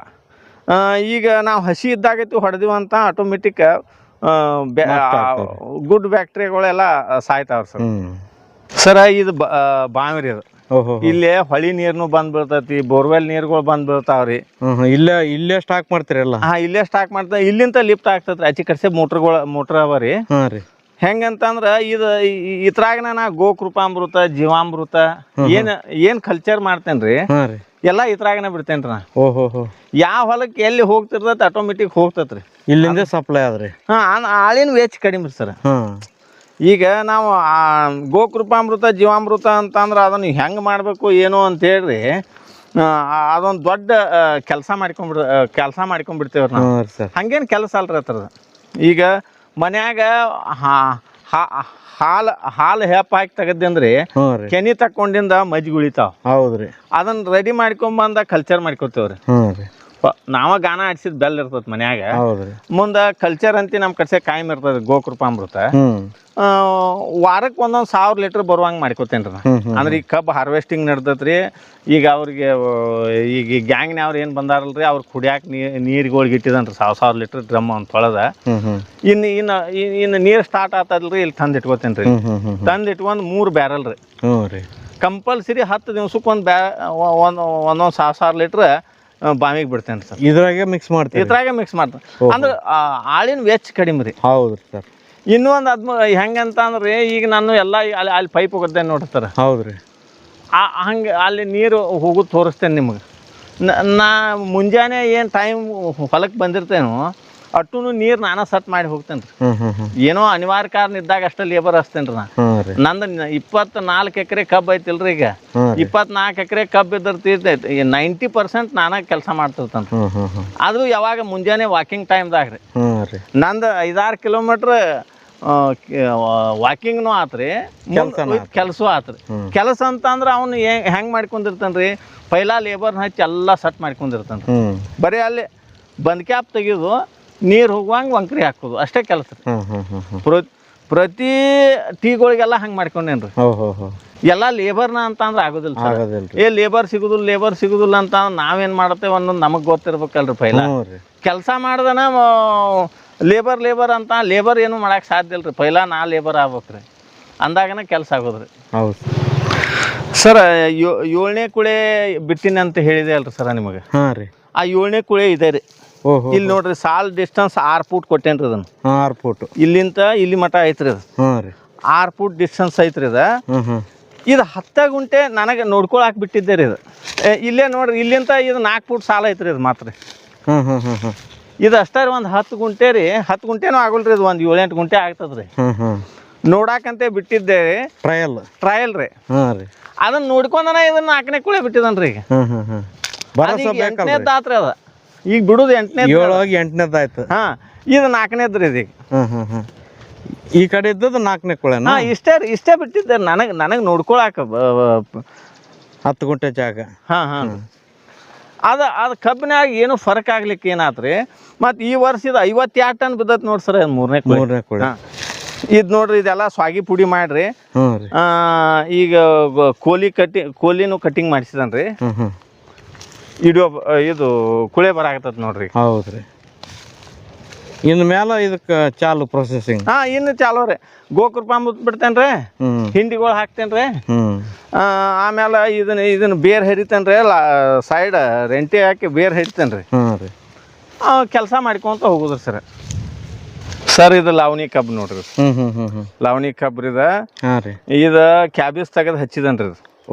S1: ಈಗ ನಾವು ಹಸಿ ಇದ್ದಾಗೈತಿ ಹೊಡೆದಿವಂತ ಆಟೋಮೆಟಿಕ್ ಗುಡ್ ಬ್ಯಾಕ್ಟೀರಿಯಾಗಳೆಲ್ಲ ಸಾಯ್ತಾವ್ರಿ ಸರ್. ಸರ ಇದು ಬಾವಿ ರೀ. ಅದು ಇಲ್ಲೇ ಹೊಳಿ ನೀರ್ನು ಬಂದ್ ಬೀಳ್ತೈತಿ, ಬೋರ್ವೆಲ್ ನೀರ್ಗಳು ಬಂದ್ ಬೀಳ್ತಾವ್ರಿ.
S2: ಇಲ್ಲೇ ಸ್ಟಾಕ್ ಮಾಡ್ತೀರಲ್ಲ?
S1: ಇಲ್ಲೇ ಸ್ಟಾಕ್ ಮಾಡ್ತಾ ಇಲ್ಲಿಂದ ಲಿಫ್ಟ್ ಆಗ್ತೈತ್ರಿ. ಆಚೆ ಕಡೆ ಮೋಟ್ರ್ ಅವ ರೀ. ಹೆಂಗಂತಂದ್ರ ಇದು ಇದ್ರಾಗ ನಾ ಗೋಕೃಪಾಮೃತ, ಜೀವಾಮೃತ ಏನ್ ಕಲ್ಚರ್ ಮಾಡ್ತೇನ್ರಿ ಎಲ್ಲ ಇದ್ರಾಗನ ಬಿಡ್ತೇನ್ರಿ ನಾ. ಯಾವ ಹೊಲಕ್ಕೆ ಎಲ್ಲಿ ಹೋಗ್ತಿರ್ತೈತಿ ಆಟೋಮೆಟಿಕ್ ಹೋಗ್ತೈತ್ರಿ. ಇಲ್ಲಿಂದ ಸಪ್ಲೈ ಆದ್ರಿ. ಆಳಿನ ವೆಚ್ಚ ಕಡಿಮೆ ಸರ್. ಈಗ ನಾವು ಗೋಕೃಪಾಮೃತ, ಜೀವಾಮೃತ ಅಂತಂದ್ರೆ ಅದನ್ನು ಹೆಂಗೆ ಮಾಡಬೇಕು ಏನೋ ಅಂತ ಹೇಳ್ರಿ ಅದೊಂದು ದೊಡ್ಡ ಕೆಲಸ ಮಾಡ್ಕೊಂಡ್ಬಿಡ್ತೇವ್ರಿ ನಾವು. ಹಂಗೇನು ಕೆಲಸ ಅಲ್ರಿ ಹತ್ರದ. ಈಗ ಮನ್ಯಾಗ ಹಾಲು ಹೆಪ್ಪ ಹಾಕಿ ತೆಗದ್ದಂದ್ರಿ ಕೆನಿ ತಕ್ಕೊಂಡಿಂದ ಮಜ್ಜಿಗೆ ಉಳಿತಾವ. ಹೌದ್ರಿ. ಅದನ್ನ ರೆಡಿ ಮಾಡ್ಕೊಂಬಂದ ಕಲ್ಚರ್ ಮಾಡ್ಕೊತೇವ್ರಿ. ನಾವ ಗಾನ ಆಡ್ಸಿದ್ ಬೆಲ್ಲ ಇರ್ತದ ಮನ್ಯಾಗ. ಮುಂದ ಕಲ್ಚರ್ ಅಂತಿ ನಮ್ ಕಡೆ ಕಾಯಂ ಇರ್ತದ ಗೋಕೃಪಾಮೃತ. ವಾರಕ್ಕೆ 1000 ಲೀಟರ್ ಬರುವಂಗೆ ಮಾಡ್ಕೊತೇನ್ರಿ ನಾ. ಅಂದ್ರೆ ಈಗ ಕಬ್ಬು ಹಾರ್ವೆಸ್ಟಿಂಗ್ ನಡ್ದತ್ರಿ. ಈಗ ಅವ್ರಿಗೆ ಈಗ ಗ್ಯಾಂಗ್ನವ್ರು ಏನು ಬಂದಾರಲ್ರಿ ಅವ್ರು ಕುಡಿಯಾಕ ನೀರ್ಗಳಿಗೆ ಇಟ್ಟಿದನ್ರಿ 1000 ಲೀಟರ್ ಡ್ರಮ್ ಅಂತ ತೊಳೆದ. ಇನ್ನು ನೀರು ಸ್ಟಾರ್ಟ್ ಆತಲ್ರಿ ಇಲ್ಲಿ ತಂದು ಇಟ್ಕೋತೇನ್ರಿ. ತಂದು ಇಟ್ಕೊಂಡು 3 ಬ್ಯಾರಲ್ ರೀ ಕಂಪಲ್ಸರಿ 10 ದಿವ್ಸಕ್ಕೆ ಒಂದೊಂದು 1000 ಲೀಟ್ರ್ ಬಾವಿಗೆ ಬಿಡ್ತೇನೆ ಸರ್. ಇದ್ರಾಗೆ ಮಿಕ್ಸ್ ಮಾಡ್ತೇನೆ. ಅಂದ್ರೆ ಆಳಿನ ವೆಚ್ಚ ಕಡಿಮೆ ರೀ. ಹೌದ್ರಿ ಸರ್. ಇನ್ನೊಂದು ಹೆಂಗಂತ ಅಂದ್ರೆ ಈಗ ನಾನು ಎಲ್ಲ ಅಲ್ಲಿ ಪೈಪ್ ಹೋಗುತ್ತೇನೆ ನೋಡ್ತಾರೆ. ಹೌದ್ರಿ. ಹಂಗೆ ಅಲ್ಲಿ ನೀರು ಹೋಗೋದು ತೋರಿಸ್ತೇನೆ ನಿಮಗೆ. ನಾ ಮುಂಜಾನೆ ಏನು ಟೈಮ್ ಹೊಲಕ್ಕೆ ಬಂದಿರ್ತೇನೋ ಅಟ್ಟು ನೀರು ನಾನ ಸಟ್ ಮಾಡಿ ಹೋಗ್ತೇನೆ ರೀ. ಏನೋ ಅನಿವಾರ್ಯ ಕಾರಣ ಇದ್ದಾಗ ಅಷ್ಟೇ ಲೇಬರ್ ಹಚ್ತೇನೆ ರೀ ನಾ. ನಂದು 24 ಎಕರೆ ಕಬ್ಬು ಐತಿಲ್ರಿ. ಈಗ 24 ಎಕರೆ ಕಬ್ಬು ಇದ್ರ ತೀರ್ತೈತಿ. 90% ನಾನಾಗ ಕೆಲಸ ಮಾಡ್ತಿರ್ತಾನೆ. ಅದು ಯಾವಾಗ ಮುಂಜಾನೆ ವಾಕಿಂಗ್ ಟೈಮ್ದಾಗ ರೀ. ನಂದು 5-6 ಕಿಲೋಮೀಟ್ರ್ ವಾಕಿಂಗ್ನು ಆತ್ರಿ, ಕೆಲಸ ಆತ್ರಿ. ಕೆಲಸ ಅಂತಂದ್ರೆ ಅವ್ನು ಹೆಂಗೆ ಮಾಡ್ಕೊಂಡಿರ್ತಾನೆ ರೀ, ಪೈಲಾ ಲೇಬರ್ನ ಹಚ್ಚಿ ಎಲ್ಲ ಸಟ್ ಮಾಡ್ಕೊಂಡಿರ್ತಾನೆ. ಬರೀ ಅಲ್ಲಿ ಬಂದ್ ಕ್ಯಾಪ್ ತೆಗೆದು ನೀರು ಹೋಗುವಂಗೆ ವಂಕ್ರಿ ಹಾಕೋದು ಅಷ್ಟೇ ಕೆಲಸ ರೀ. ಪ್ರತಿ ಟೀಗಳಿಗೆಲ್ಲ ಹಂಗೆ ಮಾಡ್ಕೊಂಡೇನ್ರಿ. ಎಲ್ಲ ಲೇಬರ್ನ ಅಂತ ಅಂದ್ರೆ ಆಗೋದಿಲ್ಲ ಸರ್. ಲೇಬರ್ ಸಿಗುದಿಲ್ಲ ಅಂತ ನಾವೇನು ಮಾಡ್ತೇವೆ ಅನ್ನೋದು ನಮಗೆ ಗೊತ್ತಿರ್ಬೇಕಲ್ರಿ. ಪೈಲ ಕೆಲಸ ಮಾಡ್ದನ ಲೇಬರ್ ಅಂತ ಲೇಬರ್ ಏನು ಮಾಡಕ್ಕೆ ಸಾಧ್ಯ ಇಲ್ರಿ. ಪೈಲ ನಾ ಲೇಬರ್ ಆಗ್ಬೇಕ್ರಿ, ಅಂದಾಗನ ಕೆಲಸ ಆಗೋದ್ರಿ.
S2: ಹೌದು
S1: ಸರ್, 7ನೇ ಕುಳೆ ಬಿಟ್ಟಿನಿ ಅಂತ ಹೇಳಿದೆ ಅಲ್ರಿ ಸರ ನಿಮಗೆ.
S2: ಹಾಂ ರೀ,
S1: ಆ 7ನೇ ಕುಳೆ ಇದೆ ರೀ. ಇಲ್ಲಿ ನೋಡ್ರಿ, ಸಾಲ್ ಡಿಸ್ಟೆನ್ಸ್ 6 ಫೂಟ್ ಕೊಟ್ಟೇನ್ರಿ ಅದನ್ನು.
S2: 6 ಫೂಟ್
S1: ಇಲ್ಲಿಂದ ಇಲ್ಲಿ ಮಠ ಐತ್ರಿ ಅದು. 6 ಫೂಟ್ ಡಿಸ್ಟೆನ್ಸ್ ಐತ್ರಿ ಇದು. ಇದು 10 ಗುಂಟೆ ನನಗೆ ನೋಡ್ಕೊಳಕ್ ಬಿಟ್ಟಿದ್ದೆ ರೀ ಇದು. ಇಲ್ಲೇ ನೋಡ್ರಿ, ಇಲ್ಲಿಂದ ಇದು 4 ಫೂಟ್ ಸಾಲ ಐತ್ರಿ ಇದು ಮಾತ್ರ. ಇದು ಅಷ್ಟೇ ರೀ, ಒಂದು 10 ಗುಂಟೆ ರೀ. 10 ಗುಂಟೆನೂ ಆಗೋಲ್ರಿ, ಇದು ಒಂದು 7-8 ಗುಂಟೆ ಆಗ್ತದ್ರಿ. ನೋಡಾಕಂತ ಬಿಟ್ಟಿದ್ದೆ ರೀ, ಟ್ರಯಲ್ ರೀ. ಅದನ್ನ ನೋಡ್ಕೊಂಡನ ಇದನ್ನ 4ನೇ ಕುಳೆ ಬಿಟ್ಟಿದನ್ರಿ. ಈಗ 8ನೇದಾತ್ರಿ ಅದ. ಈಗ ಬಿಡುದು
S2: 8ನೇದಾಯ್ತು.
S1: ಹಾ, ಇದು 4ನೇದ್ರಿ ಇದೀಗ.
S2: ಈ ಕಡೆ ಇದ್ದದ್ದು 4ನೇ ಕುಳೆ.
S1: ಇಷ್ಟೇ ಬಿಟ್ಟಿದ್ದೆ ನನಗೆ ನೋಡ್ಕೊಳಕ
S2: 10 ಗುಂಟೆ ಜಾಗ.
S1: ಅದು ಕಬ್ಬಿನಾಗ ಏನು ಫರಕ್ ಆಗ್ಲಿಕ್ಕೆ ಏನಾತ್ರಿ. ಮತ್ತು ಈ ವರ್ಷ ಇದು 52 ಟನ್ ಬಿದ್ದತ್ ನೋಡಿ ಸರ್, 3ನೇ ಕುಳೆ. ಇದು ನೋಡ್ರಿ, ಇದೆಲ್ಲ ಸ್ವಾಗಿ ಪುಡಿ ಮಾಡ್ರಿ. ಈಗ ಕೋಲಿನೂ ಕಟಿಂಗ್ ಮಾಡಿಸಿದನ್ರಿ. ಇದು ಕುಳೆ ಬರಾಕತ್ತದ ನೋಡ್ರಿ.
S2: ಹೌದ್ರಿ, ಇನ್ನು ಮೇಲೆ ಇದಕ್ಕೆ ಚಾಲು ಪ್ರೊಸೆಸಿಂಗ್.
S1: ಇನ್ನು ಚಾಲು ರೀ. ಗೋಕೃಪ ಮುತ್ಬಿಡ್ತೇನ್ರಿ, ಹಿಂಡಿಗಳು ಹಾಕ್ತೇನ್ರಿ. ಆಮೇಲೆ ಇದನ್ನ ಬೇರ್ ಹರಿತೇನ್ರಿ. ಸೈಡ್ ರೆಂಟಿ ಹಾಕಿ ಬೇರ್ ಹರಿತೇನ್ರಿ. ಕೆಲಸ ಮಾಡ್ಕೊಂತ ಹೋಗುದ್ರಿ ಸರ್. ಇದು ಲಾವಣಿ ಕಬ್ಬು ನೋಡ್ರಿ. ಲಾವಣಿ ಕಬ್ರಿ ಇದು ಕ್ಯಾಬೇಜ್ ತೆಗೆದು ಹಚ್ಚಿದನ್ರಿ.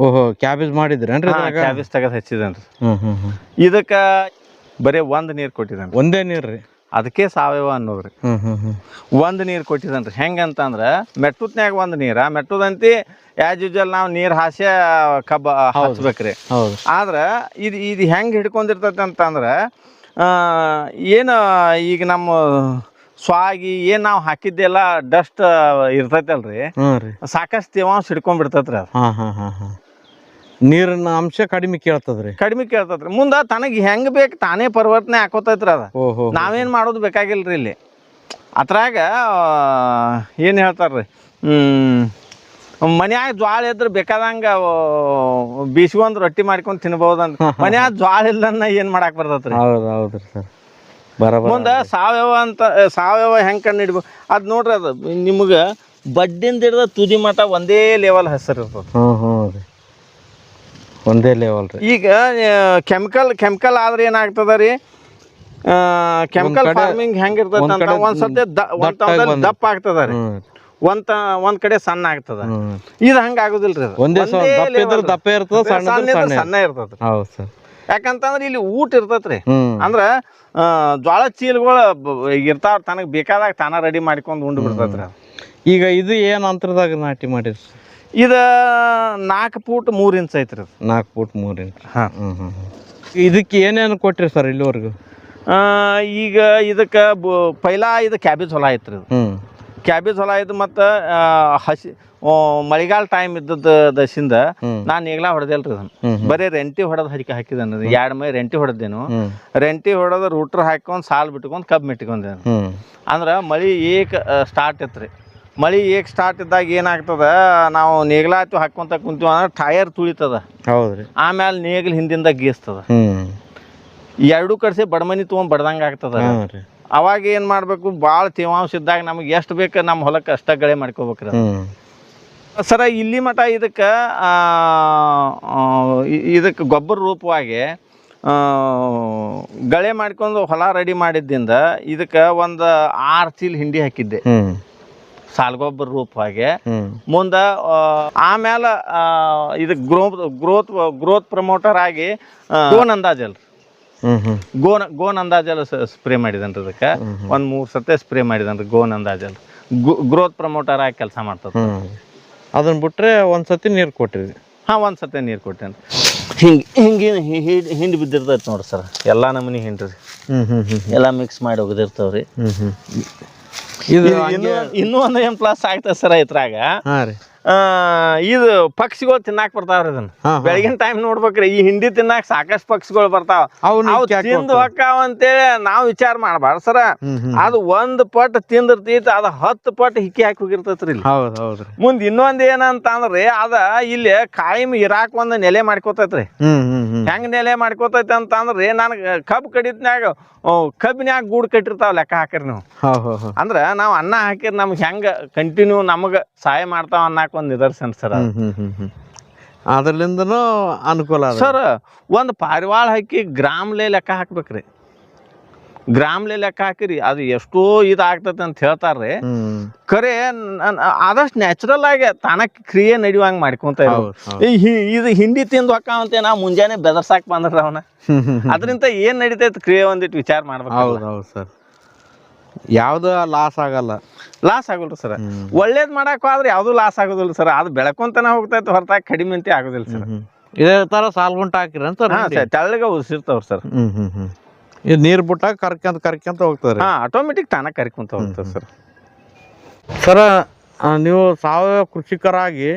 S2: ಕ್ಯಾಬೇಜ್ ಮಾಡಿದ್ರೇನ್ರಿ?
S1: ಕ್ಯಾಬೇಜ್ ತೆಗೆದು ಹಚ್ಚಿದನ್ರಿ. ಇದಕ್ಕೆ ಬರೀ ಒಂದು ನೀರು ಕೊಟ್ಟಿದನ್ರಿ.
S2: ಒಂದೇ ನೀರು ರೀ.
S1: ಅದಕ್ಕೆ ಸಾವಯವ ಅನ್ನೋದ್ರಿ. ಒಂದು ನೀರು ಕೊಟ್ಟಿದನ್ರಿ. ಹೆಂಗಂತಂದ್ರೆ ಮೆಟ್ಟುತ್ನ್ಯಾಗ ಒಂದು ನೀರ ಮೆಟ್ಟುದಂತಿ ಆ್ಯಸ್ ಯೂಜುವಲ್ ನಾವು ನೀರು ಹಾಸ್ಯ ಕಬ್ಬ ಹಚ್ಬೇಕ್ರಿ. ಆದ್ರೆ ಇದು ಹೆಂಗೆ ಹಿಡ್ಕೊಂಡಿರ್ತೈತೆ ಅಂತಂದ್ರೆ, ಏನು ಈಗ ನಮ್ಮ ಸ್ವಾಗಿ ಏನು ನಾವು ಹಾಕಿದ್ದೆಲ್ಲ ಡಸ್ಟ್ ಇರ್ತೈತಲ್ರಿ, ಸಾಕಷ್ಟು ತೇವಾಂಶ ಹಿಡ್ಕೊಂಡ್ಬಿಡ್ತೈತ್ರಿ. ಅದು
S2: ನೀರಿನ ಅಂಶ ಕಡಿಮೆ ಕೇಳ್ತದ್ರಿ.
S1: ಮುಂದೆ ತನಗೆ ಹೆಂಗೆ ಬೇಕು ತಾನೇ ಪರಿವರ್ತನೆ ಹಾಕೋತೈತ್ರಿ. ಅದ ನಾವೇನು ಮಾಡೋದು ಬೇಕಾಗಿಲ್ರಿ. ಇಲ್ಲಿ ಅದ್ರಾಗ ಏನು ಹೇಳ್ತಾರ್ರಿ, ಮನ್ಯಾಗ ಜ್ವಾಳ ಇದ್ರೆ ಬೇಕಾದಂಗೆ ಬೀಸ್ಕೊಂಡ್ ರೊಟ್ಟಿ ಮಾಡ್ಕೊಂಡು ತಿನ್ಬಹುದಂತ. ಮನ್ಯಾಗ ಜ್ವಾಳ ಇಲ್ಲನ್ನ ಏನು ಮಾಡಕ್ಕೆ ಬರ್ತೈತ್ರಿ.
S2: ಹೌದ್ರಿ ಸರ್.
S1: ಮುಂದೆ ಸಾವಯವ ಹೆಂಗೆ ಕಂಡು ಹಿಡ್ಬೇಕು ಅದು ನೋಡ್ರಿ. ಅದು ನಿಮ್ಗೆ ಬಡ್ಡಿಂದ ಹಿಡ್ದ ತುದಿ ಮಠ ಒಂದೇ ಲೆವೆಲ್ ಹೆಸರು ಇರ್ತದೆ.
S2: ಒಂದೇ ಲೆವೆಲ್ ರೀ.
S1: ಈಗ ಕೆಮಿಕಲ್ ಆದ್ರೆ ಏನಾಗ್ತದ ರೀ, ಕೆಮಿಕಲ್ ಫಾರ್ಮಿಂಗ್ ಹೆಂಗಿರ್ತದ ಅಂತ ಒಂದ್ಸತಿ ದಪ್ಪ ಆಗ್ತದ ರೀ, ಒಂದ್ ಕಡೆ ಸಣ್ಣ ಆಗ್ತದ. ಇದು ಹಂಗ ಆಗುದಿಲ್ರಿ. ಸಣ್ಣ ಇರ್ತದ. ಯಾಕಂತಂದ್ರೆ ಇಲ್ಲಿ ಊಟ ಇರ್ತೈತ್ರಿ. ಅಂದ್ರ ಜ್ವಾಳ ಚೀಲಗಳು ಇರ್ತಾವ, ತನಗ್ ಬೇಕಾದಾಗ ತಾನ ರೆಡಿ ಮಾಡ್ಕೊಂಡು ಉಂಡು ಬಿಡ್ತೈತ್ರಿ.
S2: ಈಗ ಇದು ಏನ್ ಅಂತರದಾಗ ನಾಟಿ ಮಾಡಿರಿ?
S1: ಇದು 4 ಫೂಟ್ 3 ಇಂಚ್ ಐತ್ರಿ.
S2: 4 ಫೂಟ್ 3 ಇಂಚ್. ಇದಕ್ಕೆ ಏನೇನು ಕೊಟ್ರಿ ಸರ್ ಇಲ್ಲಿವರೆಗೂ?
S1: ಈಗ ಇದಕ್ಕೆ ಪೈಲಾ ಇದು ಕ್ಯಾಬೇಜ್ ಹೊಲ ಐತ್ರಿ. ಕ್ಯಾಬೇಜ್ ಹೊಲ ಇದು. ಮತ್ತು ಮಳೆಗಾಲ ಟೈಮ್ ಇದ್ದದ ದಶಿಂದ ನಾನು ನೇಗ್ಲಾ ಹೊಡೆದಲ್ರಿ. ಅದನ್ನು ಬರೀ ರೆಂಟಿ ಹೊಡೆದು ಹಾಕಿದನು. 2 ಮೈ ರೆಂಟಿ ಹೊಡೆದೇನು. ರೆಂಟಿ ಹೊಡೆದು ರೂಟ್ರ್ ಹಾಕೊಂಡು ಸಾಲ್ ಬಿಟ್ಕೊಂಡು ಕಬ್ಬು ಮಿಟ್ಕೊಂಡೇನು. ಅಂದ್ರೆ ಮಳೆ ಸ್ಟಾರ್ಟ್ ಇತ್ತು. ಮಳೆ ಸ್ಟಾರ್ಟ್ ಇದ್ದಾಗ ಏನಾಗ್ತದ, ನಾವು ನೇಗ್ಲಾತು ಹಾಕೊಂತ ಕುಂತೀವಿ ಅಂದ್ರೆ ಟೈರ್ ತುಳಿತದ.
S2: ಹೌದ್ರಿ.
S1: ಆಮೇಲೆ ನೇಗ್ಲು ಹಿಂದಿಂದ ಗೀಸ್ತದ. 2 ಕಡೆ ಬಡಮನಿ ತೊಗೊಂಡು ಬಡ್ದಂಗೆ ಆಗ್ತದ. ಅವಾಗ ಏನು ಮಾಡಬೇಕು, ಭಾಳ ತೇವಾಂಶ ಇದ್ದಾಗ ನಮಗೆ ಎಷ್ಟು ಬೇಕು ನಮ್ಮ ಹೊಲಕ್ಕೆ ಅಷ್ಟ ಗಳೆ ಮಾಡ್ಕೋಬೇಕ್ರಿ. ಸರ ಇಲ್ಲಿ ಮಠ ಇದಕ್ಕೆ ಗೊಬ್ಬರ ರೂಪವಾಗಿ ಗಳೆ ಮಾಡ್ಕೊಂಡು ಹೊಲ ರೆಡಿ ಮಾಡಿದ್ದಿಂದ ಇದಕ್ಕೆ ಒಂದು 6 ಚೀಲ ಹಿಂಡಿ ಹಾಕಿದ್ದೆ ಸಾಲ್ಗೊಬ್ಬರ ರೂಪವಾಗಿ. ಮುಂದೆ ಆಮೇಲೆ ಇದಕ್ಕೆ ಗ್ರೋತ್ ಪ್ರಮೋಟರ್ ಆಗಿ ಗೋನ್ ಅಂದಾಜಲ್ ಗೋನ್ ಅಂದಾಜಲ್ ಸ್ಪ್ರೇ ಮಾಡಿದನ್ರಿ. ಇದಕ್ಕೆ ಒಂದು 3 ಸತಿ ಸ್ಪ್ರೇ ಮಾಡಿದನ್ರಿ ಗೋನ್ ಅಂದಾಜಲ್. ಗ್ರೋತ್ ಪ್ರಮೋಟರ್ ಆಗಿ ಕೆಲಸ ಮಾಡ್ತದ.
S2: ಅದನ್ನ ಬಿಟ್ರೆ ಒಂದ್ಸತಿ ನೀರು ಕೊಟ್ಟಿರಿ?
S1: ಒಂದ್ಸತಿ ನೀರು ಕೊಟ್ಟೇನ್ರಿ. ಹಿಂಗಿನ ಹಿಂಡಿ ಬಿದ್ದಿರ್ತೈತಿ ನೋಡ್ರಿ ಸರ್. ಎಲ್ಲ ನಮೂನಿ ಹಿಂಡ್ರಿ, ಎಲ್ಲ ಮಿಕ್ಸ್ ಮಾಡಿ ಹೋಗದಿರ್ತಾವ್ರಿ.
S2: ಇದು
S1: ಇನ್ನೂ ಒಂದು ಏನು ಪ್ಲಸ್ ಆಗ್ತದೆ ಸರ್ ಇದ್ರಾಗ. ಇದು ಪಕ್ಷಿಗಳು ತಿನ್ನಾಕ್ ಬರ್ತಾವ್ರಿ ಇದನ್ನ ಬೆಳಗಿನ ಟೈಮ್ ನೋಡ್ಬೇಕ್ರಿ ಈ ಹಿಂಡಿ ತಿನ್ನಾಕ ಸಾಕಷ್ಟು ಪಕ್ಷಿಗಳು ಬರ್ತಾವ ಅವು ತಿಂದು ಹೊಕ್ಕಾವ ಅಂತೇಳಿ ನಾವ್ ವಿಚಾರ ಮಾಡಬಾರ್ದು ಸರ ಅದು ಒಂದ್ ಪಟ್ ತಿಂದಿರ್ತೈತಿ ಅದ 10 ಪಟ್ ಹಿಕ್ಕಿ ಹಾಕಿ ಹೋಗಿರ್ತೈತ್ರಿ ಇಲ್ಲಿ ಮುಂದ್ ಇನ್ನೊಂದ್ ಏನಂತ ಅಂದ್ರಿ ಅದ ಇಲ್ಲಿ ಕಾಯಂ ಇರಾಕ್ ಒಂದ್ ನೆಲೆ ಮಾಡ್ಕೋತೈತ್ರಿ ಹೆಂಗ್ ನೆಲೆ ಮಾಡ್ಕೋತೈತಿ ಅಂತ ಅಂದ್ರಿ ನನ್ಗ ಕಬ್ಬ್ ಕಡಿತ್ನ್ಯಾಗ ಕಬ್ಬಿನ್ಯಾಗ ಗೂಡ್ ಕಟ್ಟಿರ್ತಾವ ಲೆಕ್ಕ ಹಾಕಿರಿ ನೀವು ಅಂದ್ರ ನಾವ್ ಅನ್ನ ಹಾಕಿರಿ ನಮ್ಗೆ ಹೆಂಗ ಕಂಟಿನ್ಯೂ ನಮಗ ಸಹಾಯ ಮಾಡ್ತಾವ ಅನ್ನಕ್ ಒಂದ್ ನಿದರ್ಶನ ಸರ್
S2: ಅದ್ರಲಿಂದನೂ ಅನುಕೂಲ
S1: ಸರ್ ಒಂದ್ ಪಾರಿವಾಳ ಹಾಕಿ ಗ್ರಾಮ್ಲೆ ಲೆಕ್ಕ ಹಾಕ್ಬೇಕ್ರಿ ಗ್ರಾಮ್ಲೆ ಲೆಕ್ಕ ಹಾಕಿರಿ ಅದು ಎಷ್ಟೋ ಇದಾಗ್ತೈತಿ ಅಂತ ಹೇಳ್ತಾರ್ರಿ ಖರೆ ಆದಷ್ಟು ನ್ಯಾಚುರಲ್ ಆಗಿ ತಾನಕ್ ಕ್ರಿಯೆ ನಡೆಯುವಂಗ ಮಾಡ್ಕೊಂತ ಇದು ಹಿಂಡಿ ತಿಂದು ಹೊಕ್ಕಾವಂತೆ ನಾ ಮುಂಜಾನೆ ಬೆದರ್ಸಾಕ್ ಬಂದ್ರ ಅವನ ಅದ್ರಿಂದ ಏನ್ ನಡಿತೈತಿ ಕ್ರಿಯೆ ಒಂದಿಟ್ಟು ವಿಚಾರ ಮಾಡ್ಬೇಕು.
S2: ಹೌದು ಸರ್, ಯಾವ್ದು ಲಾಸ್ ಆಗಲ್ಲ
S1: ಸರ್. ಒಳ್ಳೇದ್ ಮಾಡಕ್ ಆದ್ರೆ ಯಾವ್ದು ಲಾಸ್ ಆಗೋದಿಲ್ಲ ಸರ್. ಅದು ಬೆಳಕೊಂತನ ಹೋಗ್ತೈತಿ ಹೊರತಾಗಿ ಕಡಿಮೆ ಅಂತ ಆಗೋದಿಲ್ಲ ಸರ್.
S2: ಇದೇ ತರ ಸಾಲ್ಗುಂಟ ಹಾಕಿರ
S1: ತೆಳ್ಳಗ ಉಸಿರ್ತಾವ್ರಿ ಸರ್.
S2: ಇದು ನೀರ್ ಬಿಟ್ಟಾಗ ಕರ್ಕೊಂತ ಹೋಗ್ತಾರೆ.
S1: ಆಟೋಮೆಟಿಕ್ ತಾನಾಗ ಕರ್ಕೊಂತ ಹೋಗ್ತದೆ ಸರ್.
S2: ಸರ, ನೀವು ಸಾವಯವ ಕೃಷಿಕರಾಗಿ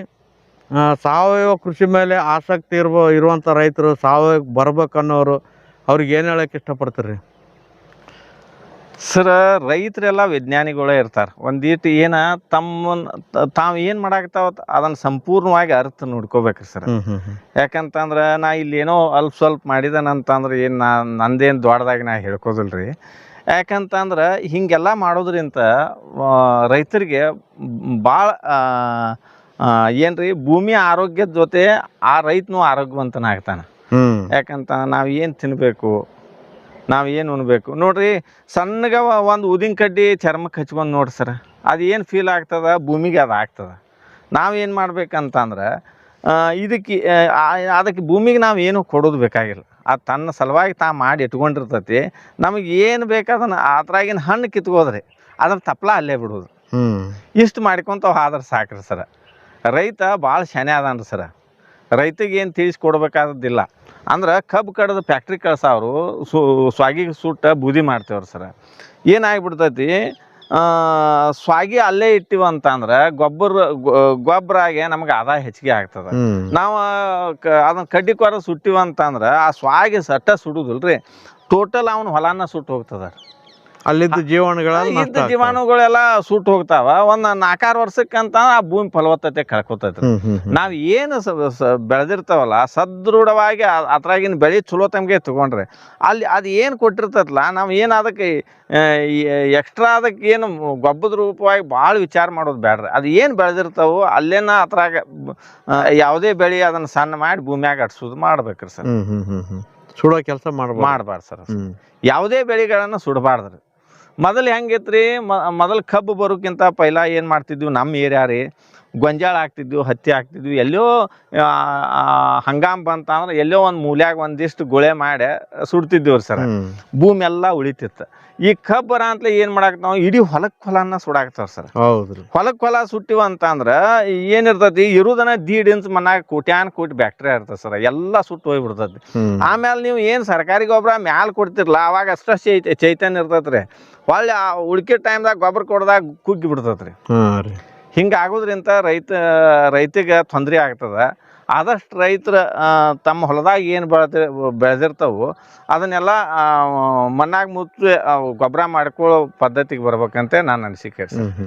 S2: ಸಾವಯವ ಕೃಷಿ ಮೇಲೆ ಆಸಕ್ತಿ ಇರುವಂಥ ರೈತರು ಸಾವಯವ ಬರ್ಬೇಕನ್ನೋರು ಅವ್ರಿಗೆ ಏನು ಹೇಳಕ್ಕೆ ಇಷ್ಟಪಡ್ತೀರಿ
S1: ಸರ್? ರೈತರೆಲ್ಲ ವಿಜ್ಞಾನಿಗಳೇ ಇರ್ತಾರೆ. ಒಂದೀಟು ಏನ ತಾವು ಏನು ಮಾಡಾಕತ್ತಾವ ಅದನ್ನು ಸಂಪೂರ್ಣವಾಗಿ ಅರ್ಥ ನೋಡ್ಕೋಬೇಕ್ರಿ ಸರ್. ಯಾಕಂತಂದ್ರೆ ನಾ ಇಲ್ಲಿ ಏನೋ ಸ್ವಲ್ಪ ಮಾಡಿದನಂತಂದ್ರೆ ಏನು ನಂದೇನು ದೊಡ್ಡದಾಗಿ ನಾ ಹೇಳ್ಕೋದಿಲ್ರಿ. ಯಾಕಂತಂದ್ರೆ ಹಿಂಗೆಲ್ಲ ಮಾಡೋದ್ರಿಂದ ರೈತರಿಗೆ ಭಾಳ ಏನ್ರಿ ಭೂಮಿ ಆರೋಗ್ಯದ ಜೊತೆ ಆ ರೈತನು ಆರೋಗ್ಯವಂತನಾಗ್ತಾನೆ. ಯಾಕಂತ ನಾವು ಏನು ತಿನ್ನಬೇಕು, ನಾವು ಏನು ಉಣ್ಬೇಕು ನೋಡ್ರಿ. ಸಣ್ಣಗ ಒಂದು ಉದಿನ ಕಡ್ಡಿ ಚರ್ಮಕ್ಕೆ ಹಚ್ಕೊಂಡು ನೋಡ್ರಿ ಸರ್, ಅದು ಏನು ಫೀಲ್ ಆಗ್ತದೆ ಭೂಮಿಗೆ ಅದು ಆಗ್ತದೆ. ನಾವೇನು ಮಾಡ್ಬೇಕಂತಂದ್ರೆ ಅದಕ್ಕೆ ಭೂಮಿಗೆ ನಾವು ಏನು ಕೊಡೋದು ಬೇಕಾಗಿಲ್ಲ. ಅದು ತನ್ನ ಸಲುವಾಗಿ ಮಾಡಿ ಇಟ್ಕೊಂಡಿರ್ತೈತಿ. ನಮಗೆ ಏನು ಬೇಕಾದನ್ನ ಅದ್ರಾಗಿನ ಹಣ್ಣು ಕಿತ್ಕೋದ್ರಿ ಅದ್ರ ತಪ್ಪಲ ಅಲ್ಲೇ ಬಿಡೋದು. ಇಷ್ಟು ಮಾಡ್ಕೊತಾವ ಆದ್ರೆ ಸಾಕ್ರಿ ಸರ. ರೈತ ಭಾಳ ಶಾನೆ ಅದಾನ್ರಿ ಸರ. ರೈತಗೆ ಏನು ತಿಳಿಸ್ಕೊಡ್ಬೇಕಾದಿಲ್ಲ. ಅಂದ್ರೆ ಕಬ್ಬು ಕಡ್ದು ಫ್ಯಾಕ್ಟ್ರಿ ಕಳ್ಸವ್ರು ಸ್ವಾಗಿಗೆ ಸುಟ್ಟ ಬೂದಿ ಮಾಡ್ತೇವ್ರಿ ಸರ. ಏನಾಗ್ಬಿಡ್ತೈತಿ, ಸ್ವಾಗಿ ಅಲ್ಲೇ ಇಟ್ಟಿವಂತಂದ್ರೆ ಗೊಬ್ಬರ ಆಗಿ ನಮ್ಗೆ ಆದಾಯ ಹೆಚ್ಚಿಗೆ ಆಗ್ತದೆ. ನಾವು ಅದನ್ನ ಕಡ್ಡಿ ಕೊರ ಸುಟ್ಟಿವಂತಂದ್ರೆ ಆ ಸ್ವಾಗಿ ಸಟ್ಟ ಸುಡುದಿಲ್ರಿ, ಟೋಟಲ್ ಅವನ ಹೊಲನ ಸುಟ್ಟು ಹೋಗ್ತದ.
S2: ಅಲ್ಲಿದ್ದ
S1: ಜೀವಾಣುಗಳೆಲ್ಲ ಸುಟ್ಟು ಹೋಗ್ತಾವ. ಒಂದು 4-6 ವರ್ಷಕ್ಕಂತ ಆ ಭೂಮಿ ಫಲವತ್ತತೆ ಕಳ್ಕೊತೈತಿ. ನಾವ್ ಏನು ಬೆಳೆದಿರ್ತಾವಲ್ಲ ಸದೃಢವಾಗಿ ಅದ್ರಾಗಿನ ಬೆಳೆ ಚಲೋ ತಮಗೆ ತಗೊಂಡ್ರೆ ಅಲ್ಲಿ ಅದು ಏನು ಕೊಟ್ಟಿರ್ತೈತಲ್ಲ, ನಾವು ಏನು ಅದಕ್ಕೆ ಎಕ್ಸ್ಟ್ರಾ ಅದಕ್ಕೆ ಏನು ಗೊಬ್ಬರದ ರೂಪವಾಗಿ ಭಾಳ ವಿಚಾರ ಮಾಡೋದು ಬೇಡ್ರಿ. ಅದು ಏನು ಬೆಳೆದಿರ್ತಾವೋ ಅಲ್ಲೇನ ಅದ್ರಾಗ ಯಾವುದೇ ಬೆಳೆ ಅದನ್ನ ಸಣ್ಣ ಮಾಡಿ ಭೂಮಿಯಾಗ ಅಡ್ಸೋದು ಮಾಡ್ಬೇಕ್ರಿ ಸರ್.
S2: ಸುಡೋ ಕೆಲಸ
S1: ಮಾಡ್ಬಾರ್ದು ಸರ್. ಯಾವುದೇ ಬೆಳೆಗಳನ್ನ ಸುಡಬಾರ್ದ್ರಿ. ಮೊದಲು ಹೆಂಗಿತ್ರಿ, ಮೊದಲು ಕಬ್ಬು ಬರೋಕ್ಕಿಂತ ಪೈಲ ಏನು ಮಾಡ್ತಿದ್ವಿ, ನಮ್ಮ ಏರಿಯಾ ರೀ ಗೊಂಜಾಳ ಹಾಕ್ತಿದ್ವಿ, ಹತ್ತಿ ಹಾಕ್ತಿದ್ವಿ. ಎಲ್ಲೋ ಹಂಗಾಮ್ ಬಂತಂದ್ರೆ ಎಲ್ಲೋ ಒಂದು ಮೂಲ್ಯಾಗ ಒಂದಿಷ್ಟು ಗುಳೆ ಮಾಡಿ ಸುಡ್ತಿದ್ದೀವ್ರಿ ಸರ್. ಭೂಮಿ ಎಲ್ಲ ಉಳಿತಿತ್ತು. ಈ ಕಬ್ಬರ ಅಂತಲೇ ಏನು ಮಾಡಾಕ ನಾವು ಇಡೀ ಹೊಲನ ಸುಡಾಕ್ತಾವ ಸರ್.
S2: ಹೌದ್ರಿ,
S1: ಹೊಲ ಸುಟ್ಟಿವ ಅಂತಂದ್ರೆ ಏನಿರ್ತೈತಿ, ಇರುದನ್ನ 1.5 ಇಂಚ್ ಮನಾಗ ಕೋಟಿ ಬ್ಯಾಕ್ಟೀರಿಯಾ ಇರ್ತದೆ ಸರ್. ಎಲ್ಲ ಸುಟ್ಟು ಹೋಗ್ಬಿಡ್ತೈತಿ. ಆಮೇಲೆ ನೀವು ಏನು ಸರ್ಕಾರಿ ಗೊಬ್ಬರ ಮ್ಯಾಲ ಕೊಡ್ತಿರ್ಲ ಅವಾಗ ಅಷ್ಟ ಚೈತನ್ಯ ಇರ್ತೈತ್ರಿ. ಹೊಳ್ಳಿ ಉಳ್ಕೆ ಟೈಮ್ದಾಗ ಗೊಬ್ಬರ ಕೊಡ್ದಾಗ ಕುಗ್ಗಿ ಬಿಡ್ತೈತ್ರಿ. ಹಿಂಗಾಗೋದ್ರಿಂದ ರೈತಿಗೆ ತೊಂದರೆ ಆಗ್ತದ. ಆದಷ್ಟು ರೈತರ ತಮ್ಮ ಹೊಲದಾಗ ಏನು ಬೆಳೆದಿರ್ತಾವು ಅದನ್ನೆಲ್ಲ ಮಣ್ಣಾಗ ಮುಚ್ಚಿ ಗೊಬ್ಬರ ಮಾಡ್ಕೊಳ್ಳೋ ಪದ್ಧತಿಗೆ ಬರ್ಬೇಕಂತ ನಾನು ಅನಿಸಿಕೆ ಸರ್.